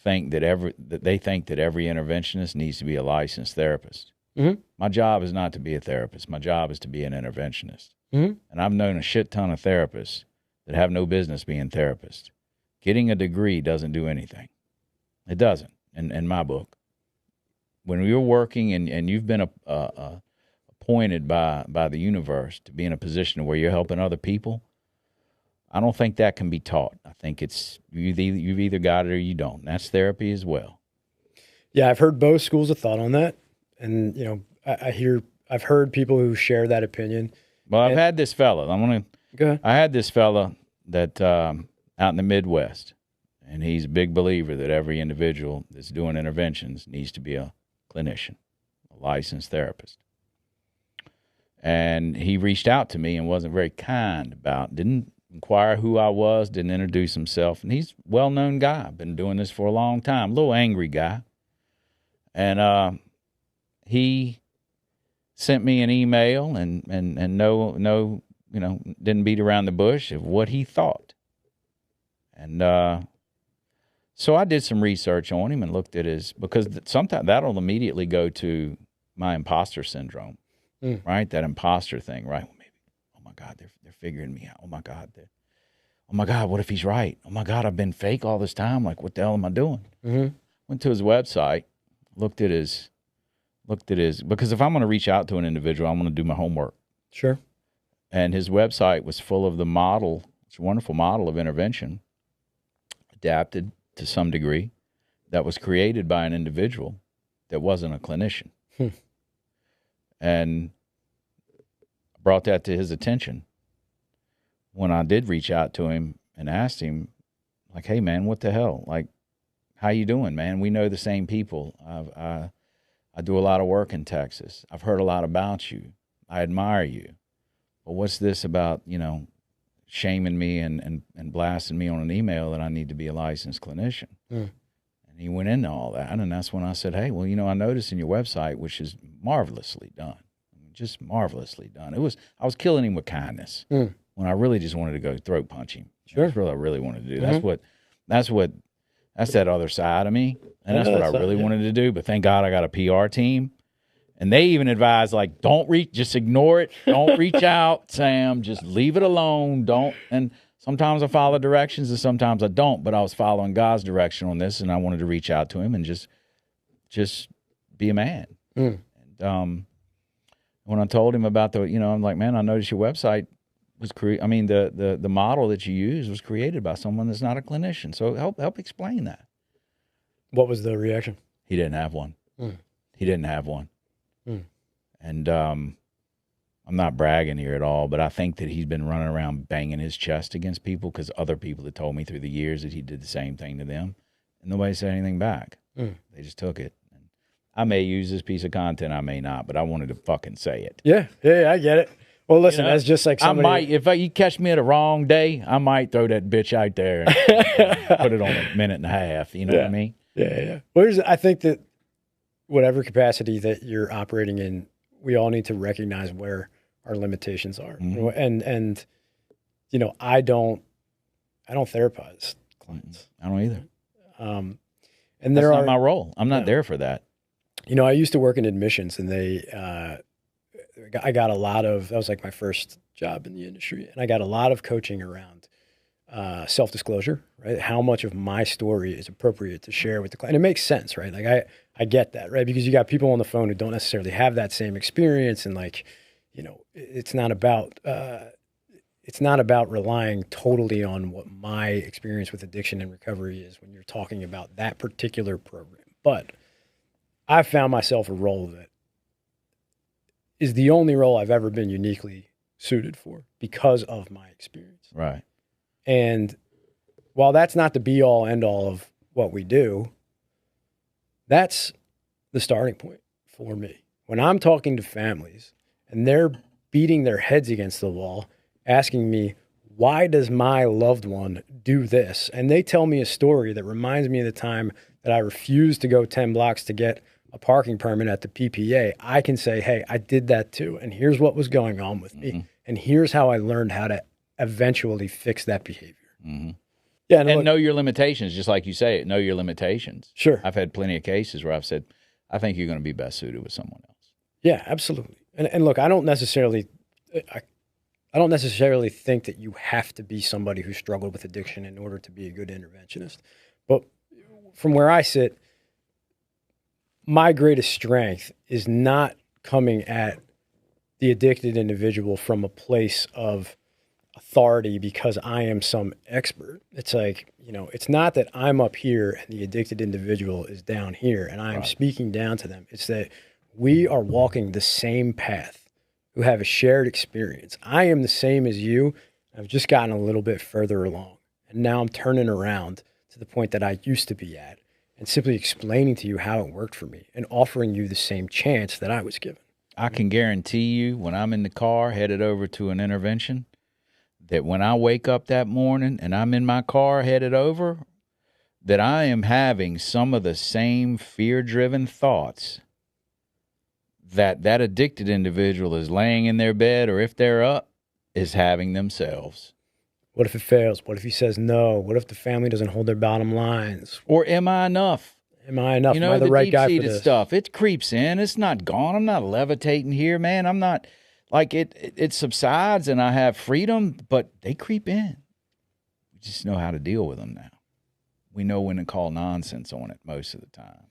think that every interventionist needs to be a licensed therapist. Mm-hmm. My job is not to be a therapist. My job is to be an interventionist. Mm-hmm. And I've known a shit ton of therapists that have no business being therapists. Getting a degree doesn't do anything. It doesn't, in my book. When you're working and you've been appointed by the universe to be in a position where you're helping other people, I don't think that can be taught. I think it's you've either got it or you don't. And that's therapy as well. Yeah, I've heard both schools of thought on that, and I've heard people who share that opinion. Well, I've had this fella. Go ahead. I had this fella that out in the Midwest, and he's a big believer that every individual that's doing interventions needs to be a clinician, a licensed therapist. And he reached out to me and wasn't very kind didn't inquire who I was, didn't introduce himself. And he's a well-known guy, been doing this for a long time, a little angry guy. And he sent me an email and no, didn't beat around the bush of what he thought. And so I did some research on him and looked at because sometimes that'll immediately go to my imposter syndrome, right? That imposter thing, right? Well, maybe, oh my God, they're figuring me out. Oh my God, what if he's right? Oh my God, I've been fake all this time. Like, what the hell am I doing? Mm-hmm. Went to his website, looked at his, because if I'm going to reach out to an individual, I'm going to do my homework. Sure. And his website was full of the model. It's a wonderful model of intervention, adapted to some degree, that was created by an individual that wasn't a clinician. And I brought that to his attention when I did reach out to him and asked him, like, hey, man, what the hell? Like, how you doing, man? We know the same people. I do a lot of work in Texas. I've heard a lot about you. I admire you. But what's this about, shaming me and blasting me on an email that I need to be a licensed clinician? And he went into all that. And that's when I said, hey, well, I noticed in your website, which is marvelously done, just marvelously done. I was killing him with kindness when I really just wanted to go throat punch him. Sure. That's what I really wanted to do. That's that other side of me. And that's what I really wanted to do. But thank God I got a PR team. And they even advise, like, just ignore it. Don't reach out, Sam. Just leave it alone. Don't. And sometimes I follow directions and sometimes I don't. But I was following God's direction on this, and I wanted to reach out to him and just be a man. And when I told him about I'm like, man, I noticed your website was the model that you use was created by someone that's not a clinician. So help explain that. What was the reaction? He didn't have one. He didn't have one. And I'm not bragging here at all, but I think that he's been running around banging his chest against people because other people had told me through the years that he did the same thing to them, and nobody said anything back. They just took it. And I may use this piece of content, I may not, but I wanted to fucking say it. Yeah, I get it. Well, listen, that's just like somebody... I might, if you catch me at a wrong day, I might throw that bitch out there and put it on a minute and a half. You know what I mean? Yeah. Well, I think that whatever capacity that you're operating in, we all need to recognize where our limitations are. And I don't therapize clients. I don't either. And that's not my role. I'm not there for that. I used to work in admissions, and I got a lot of, that was like my first job in the industry, and I got a lot of coaching around self-disclosure, right? How much of my story is appropriate to share with the client. And it makes sense, right? Like I get that, right? Because you got people on the phone who don't necessarily have that same experience, and it's not about relying totally on what my experience with addiction and recovery is when you're talking about that particular program. But I've found myself a role that is the only role I've ever been uniquely suited for because of my experience. Right. And while that's not the be all end all of what we do, that's the starting point for me. When I'm talking to families and they're beating their heads against the wall asking me, why does my loved one do this? And they tell me a story that reminds me of the time that I refused to go 10 blocks to get a parking permit at the PPA. I can say, hey, I did that too. And here's what was going on with me. And here's how I learned how to eventually fix that behavior. Yeah, And know your limitations, just like you say it. Know your limitations. Sure. I've had plenty of cases where I've said, I think you're going to be best suited with someone else. Yeah, absolutely. And look, I don't necessarily think that you have to be somebody who struggled with addiction in order to be a good interventionist. But from where I sit, my greatest strength is not coming at the addicted individual from a place of authority because I am some expert. It's like, it's not that I'm up here and the addicted individual is down here and I am speaking down to them. It's that we are walking the same path, who have a shared experience. I am the same as you. I've just gotten a little bit further along. And now I'm turning around to the point that I used to be at and simply explaining to you how it worked for me and offering you the same chance that I was given. I can guarantee you when I'm in the car headed over to an intervention, that when I wake up that morning and I'm in my car headed over, that I am having some of the same fear-driven thoughts that addicted individual is laying in their bed, or if they're up, is having themselves. What if it fails? What if he says no? What if the family doesn't hold their bottom lines? Or am I enough? Am I enough? Am I the right guy for this? Stuff, it creeps in. It's not gone. I'm not levitating here, man. I'm not... Like it subsides and I have freedom, but they creep in. We just know how to deal with them now. We know when to call nonsense on it most of the time.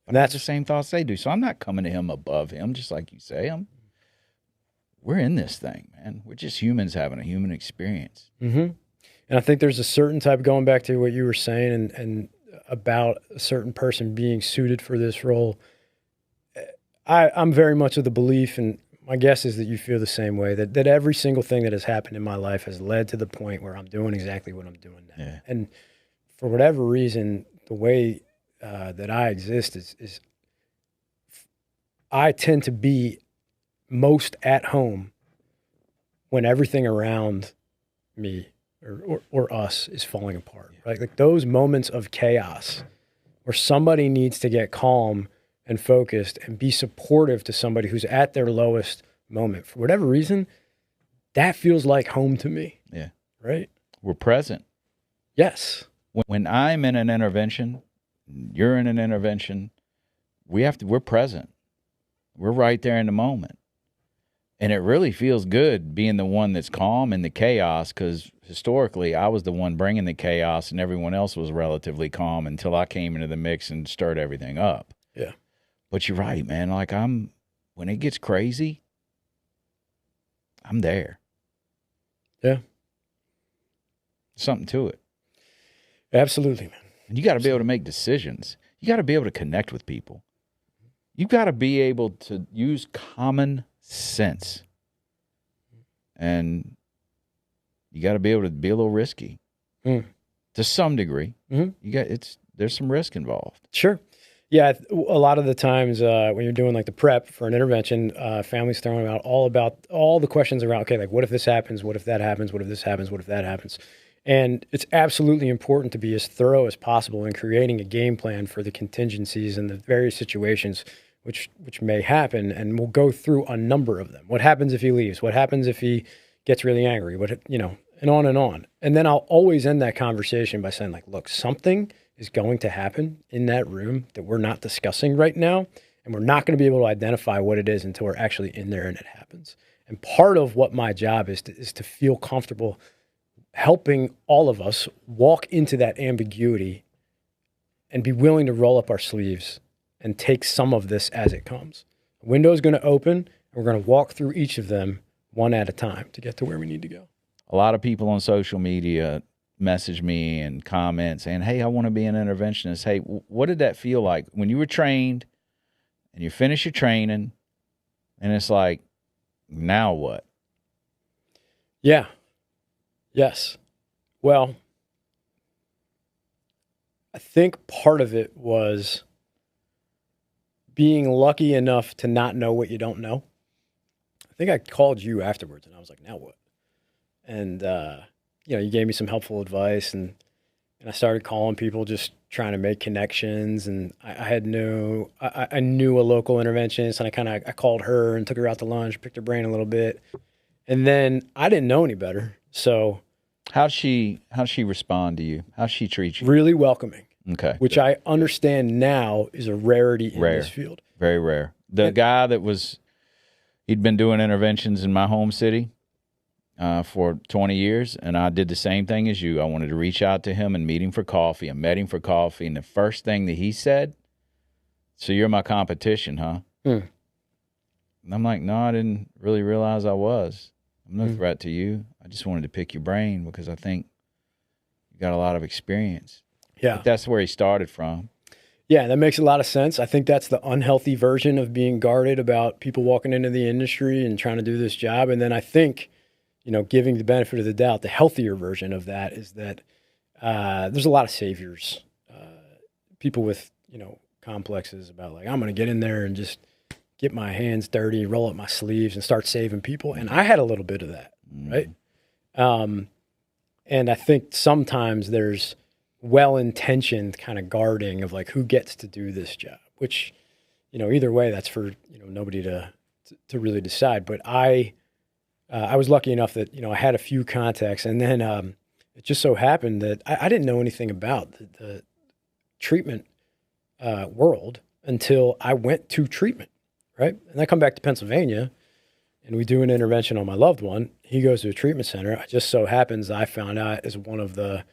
And that's the same thoughts they do. So I'm not coming to him above him, just like you say. We're in this thing, man. We're just humans having a human experience. And I think there's a certain type, going back to what you were saying and about a certain person being suited for this role. I'm very much of the belief, and my guess is that you feel the same way, that every single thing that has happened in my life has led to the point where I'm doing exactly what I'm doing now. Yeah. And for whatever reason, the way that I exist is I tend to be most at home when everything around me or us is falling apart, right? Like those moments of chaos where somebody needs to get calm and focused and be supportive to somebody who's at their lowest moment. For whatever reason, that feels like home to me. Yeah. Right? We're present. Yes. When I'm in an intervention, you're in an intervention, we're present. We're right there in the moment. And it really feels good being the one that's calm in the chaos, because historically I was the one bringing the chaos and everyone else was relatively calm until I came into the mix and stirred everything up. Yeah. But you're right, man. Like when it gets crazy, I'm there. Yeah. Something to it. Absolutely, man. And you got to be able to make decisions. You got to be able to connect with people. You got to be able to use common sense. And you got to be able to be a little risky to some degree. There's some risk involved. Sure. Yeah, a lot of the times when you're doing like the prep for an intervention, families throwing out all the questions around, okay, like what if this happens? What if that happens? What if this happens? What if that happens? And it's absolutely important to be as thorough as possible in creating a game plan for the contingencies and the various situations which may happen. And we'll go through a number of them. What happens if he leaves? What happens if he gets really angry? And on and on. And then I'll always end that conversation by saying, like, look, something is going to happen in that room that we're not discussing right now, and we're not going to be able to identify what it is until we're actually in there and it happens. And part of what my job is to feel comfortable helping all of us walk into that ambiguity and be willing to roll up our sleeves and take some of this as it comes. The window is going to open, and we're going to walk through each of them one at a time to get to where we need to go. A lot of people on social media message me and comment saying, hey, I want to be an interventionist. Hey, what did that feel like when you were trained and you finish your training and it's like, now what? Yeah. Yes. Well, I think part of it was being lucky enough to not know what you don't know. I think I called you afterwards and I was like, now what? And, you gave me some helpful advice, and I started calling people, just trying to make connections. And I knew a local interventionist, and I called her and took her out to lunch, picked her brain a little bit. And then I didn't know any better. So How'd she respond to you? How'd she treat you? really welcoming, Okay. which I understand now is a rarity in this field. Very rare. The guy he'd been doing interventions in my home city for 20 years, and I did the same thing as you. I wanted to reach out to him and meet him for coffee. I met him for coffee, and the first thing that he said, "So you're my competition, huh?" And I'm like, "No, I didn't really realize I was. I'm no threat to you. I just wanted to pick your brain because I think you got a lot of experience." Yeah. But that's where he started from. Yeah, that makes a lot of sense. I think that's the unhealthy version of being guarded about people walking into the industry and trying to do this job. And then I think, giving the benefit of the doubt, the healthier version of that is that there's a lot of saviors, people with, complexes about like, I'm going to get in there and just get my hands dirty, roll up my sleeves and start saving people. And I had a little bit of that, right? And I think sometimes there's well-intentioned kind of guarding of like who gets to do this job, which, either way, that's for, nobody to really decide. But I was lucky enough that, I had a few contacts, and then it just so happened that I didn't know anything about the treatment world until I went to treatment, right? And I come back to Pennsylvania, and we do an intervention on my loved one. He goes to a treatment center. It just so happens I found out is one of the,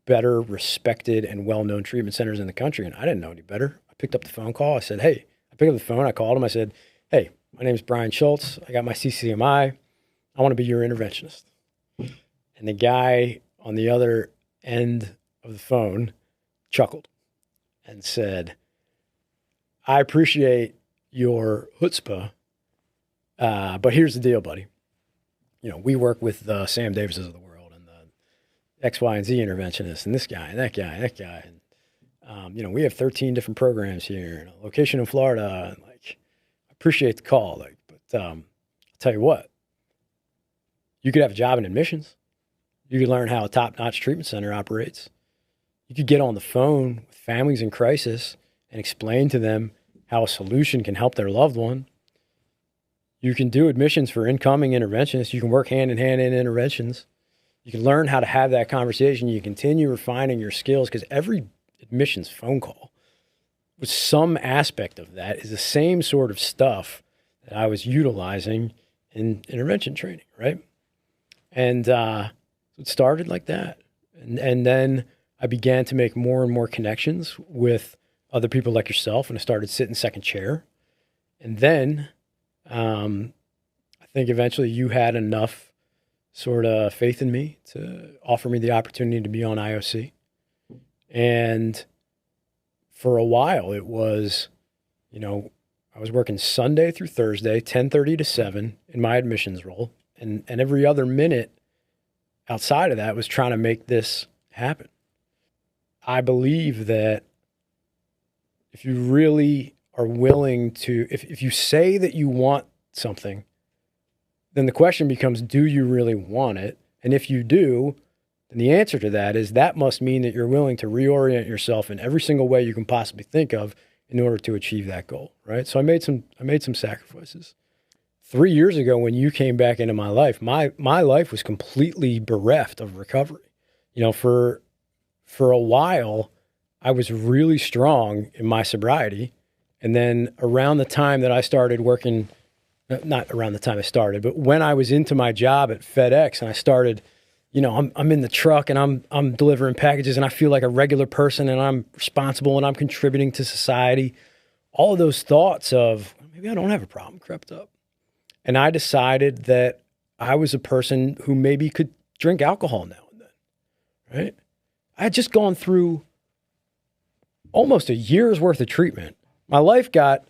better respected and well-known treatment centers in the country. And I didn't know any better. I picked up the phone call. I said, hey, I picked up the phone. I called him. I said, hey, my name is Brian Schultz. I got my CCMI. I want to be your interventionist. And the guy on the other end of the phone chuckled and said, I appreciate your chutzpah, but here's the deal, buddy. We work with the Sam Davises of the world, X, Y, and Z interventionists, and this guy, and that guy, and that guy. And, we have 13 different programs here, and a location in Florida. And I appreciate the call. But I'll tell you what, you could have a job in admissions. You could learn how a top-notch treatment center operates. You could get on the phone with families in crisis and explain to them how a solution can help their loved one. You can do admissions for incoming interventionists. You can work hand in hand in interventions. You can learn how to have that conversation. You continue refining your skills, because every admissions phone call with some aspect of that is the same sort of stuff that I was utilizing in intervention training, right? And it started like that. And then I began to make more and more connections with other people like yourself, and I started sitting second chair. And then I think eventually you had enough sort of faith in me to offer me the opportunity to be on IOC. And for a while it was, I was working Sunday through Thursday, 10:30 to 7 in my admissions role. And every other minute outside of that was trying to make this happen. I believe that if you really are willing to, if you say that you want something, then the question becomes, do you really want it? And if you do, then the answer to that is that must mean that you're willing to reorient yourself in every single way you can possibly think of in order to achieve that goal, right? So I made some sacrifices. 3 years ago, when you came back into my life was completely bereft of recovery. For a while, I was really strong in my sobriety. And then around the time that I started working, not around the time I started, but when I was into my job at FedEx and I started, I'm in the truck and I'm delivering packages and I feel like a regular person and I'm responsible and I'm contributing to society. All of those thoughts of maybe I don't have a problem crept up. And I decided that I was a person who maybe could drink alcohol now and then, right? I had just gone through almost a year's worth of treatment. My life got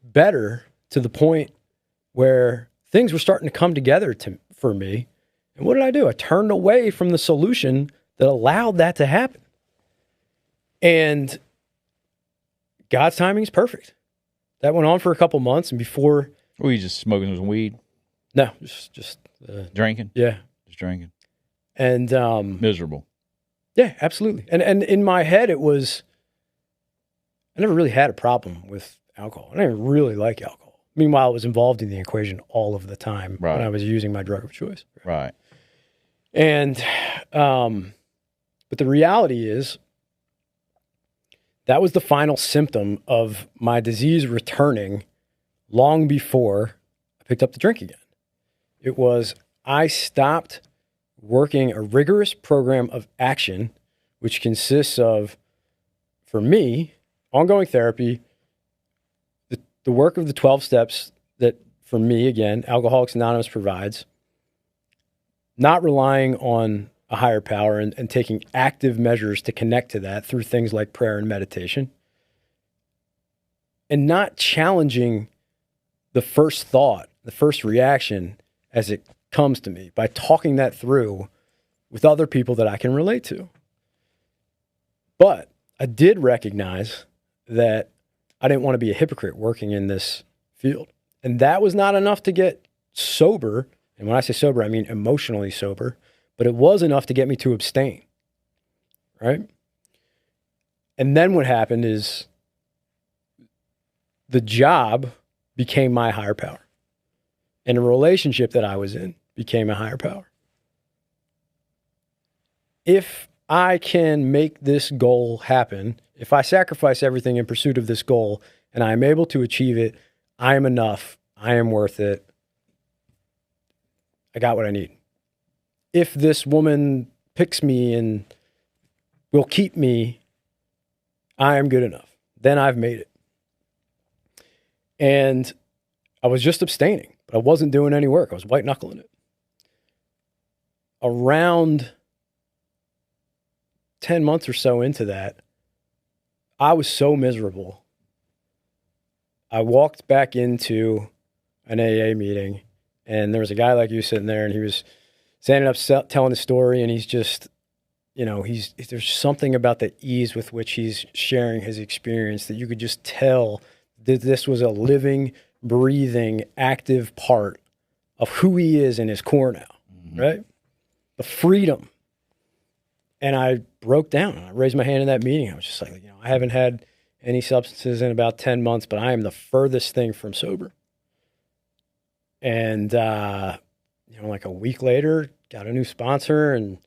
better to the point where things were starting to come together for me. And what did I do? I turned away from the solution that allowed that to happen. And God's timing is perfect. That went on for a couple months, and before... Were you just smoking some weed? No, just drinking? Yeah. Just drinking. And Miserable. yeah, absolutely. And in my head, it was, I never really had a problem with alcohol. I didn't really like alcohol. Meanwhile, I was involved in the equation all of the time when I was using my drug of choice. Right. And, but the reality is that was the final symptom of my disease returning long before I picked up the drink again. It was, I stopped working a rigorous program of action, which consists of, for me, ongoing therapy, the work of the 12 steps that, for me, again, Alcoholics Anonymous provides, not relying on a higher power and taking active measures to connect to that through things like prayer and meditation, and not challenging the first thought, the first reaction as it comes to me by talking that through with other people that I can relate to. But I did recognize that I didn't want to be a hypocrite working in this field. And that was not enough to get sober. And when I say sober, I mean emotionally sober, but it was enough to get me to abstain. Right? And then what happened is the job became my higher power. And the relationship that I was in became a higher power. If I can make this goal happen, if I sacrifice everything in pursuit of this goal and I am able to achieve it, I am enough. I am worth it. I got what I need. If this woman picks me and will keep me, I am good enough. Then I've made it. And I was just abstaining, but I wasn't doing any work. I was white knuckling it. Around 10 months or so into that, I was so miserable. I walked back into an AA meeting, and there was a guy like you sitting there, and he was standing up telling his story, and he's just, you know, there's something about the ease with which he's sharing his experience that you could just tell that this was a living, breathing, active part of who he is in his core now, right? The freedom. And I broke down. I raised my hand in that meeting. I was just like, you know, I haven't had any substances in about 10 months, but I am the furthest thing from sober. And, you know, like a week later, got a new sponsor and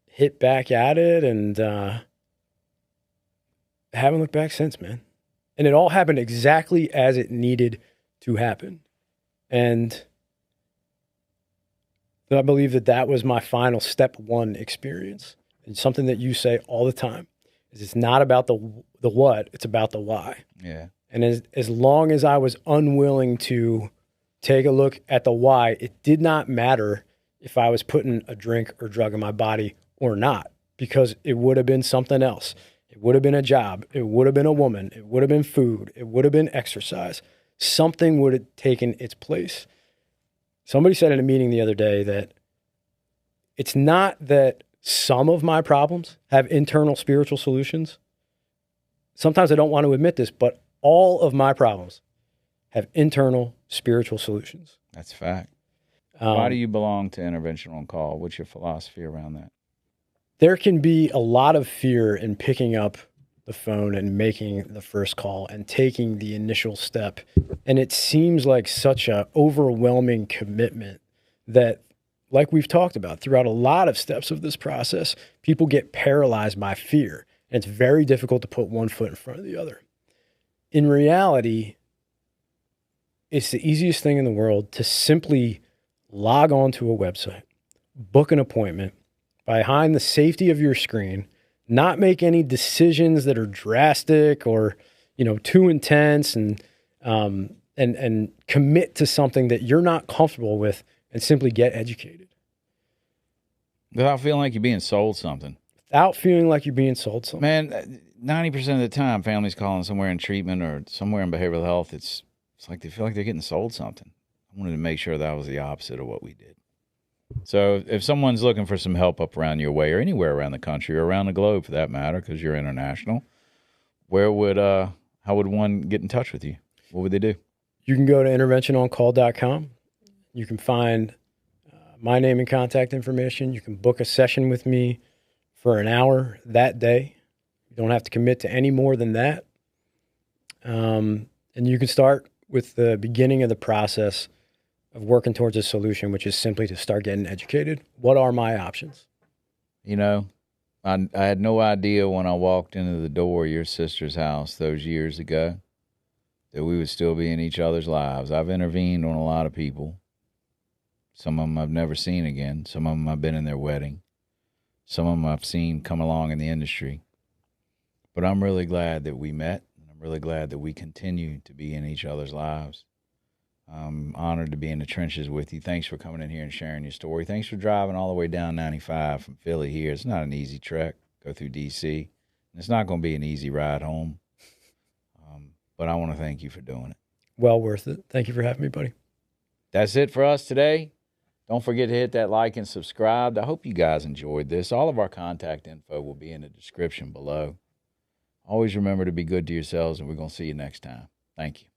hit back at it. And haven't looked back since, man. And it all happened exactly as it needed to happen. And I believe that was my final step one experience. And something that you say all the time is it's not about the what, it's about the why. Yeah. And as long as I was unwilling to take a look at the why, it did not matter if I was putting a drink or drug in my body or not, because it would have been something else. It would have been a job. It would have been a woman. It would have been food. It would have been exercise. Something would have taken its place. Somebody said in a meeting the other day that it's not that some of my problems have internal spiritual solutions. Sometimes I don't want to admit this, but all of my problems have internal spiritual solutions. That's a fact. Why do you belong to Intervention on Call? What's your philosophy around that? There can be a lot of fear in picking up the phone and making the first call and taking the initial step. And it seems like such an overwhelming commitment that, like we've talked about throughout a lot of steps of this process, people get paralyzed by fear. And it's very difficult to put one foot in front of the other. In reality, it's the easiest thing in the world to simply log on to a website, book an appointment behind the safety of your screen, not make any decisions that are drastic or, you know, too intense, and commit to something that you're not comfortable with, and simply get educated. Without feeling like you're being sold something. Without feeling like you're being sold something. Man, 90% of the time, families calling somewhere in treatment or somewhere in behavioral health, it's like they feel like they're getting sold something. I wanted to make sure that was the opposite of what we did. So if someone's looking for some help up around your way or anywhere around the country or around the globe for that matter, because you're international, how would one get in touch with you? What would they do? You can go to interventiononcall.com. You can find my name and contact information. You can book a session with me for an hour that day. You don't have to commit to any more than that. And you can start with the beginning of the process of working towards a solution, which is simply to start getting educated. What are my options? You know, I had no idea when I walked into the door of your sister's house those years ago that we would still be in each other's lives. I've intervened on a lot of people. Some of them I've never seen again. Some of them I've been in their wedding. Some of them I've seen come along in the industry. But I'm really glad that we met. I'm really glad that we continue to be in each other's lives. I'm honored to be in the trenches with you. Thanks for coming in here and sharing your story. Thanks for driving all the way down 95 from Philly here. It's not an easy trek, go through D.C. It's not going to be an easy ride home. But I want to thank you for doing it. Well worth it. Thank you for having me, buddy. That's it for us today. Don't forget to hit that like and subscribe. I hope you guys enjoyed this. All of our contact info will be in the description below. Always remember to be good to yourselves, and we're going to see you next time. Thank you.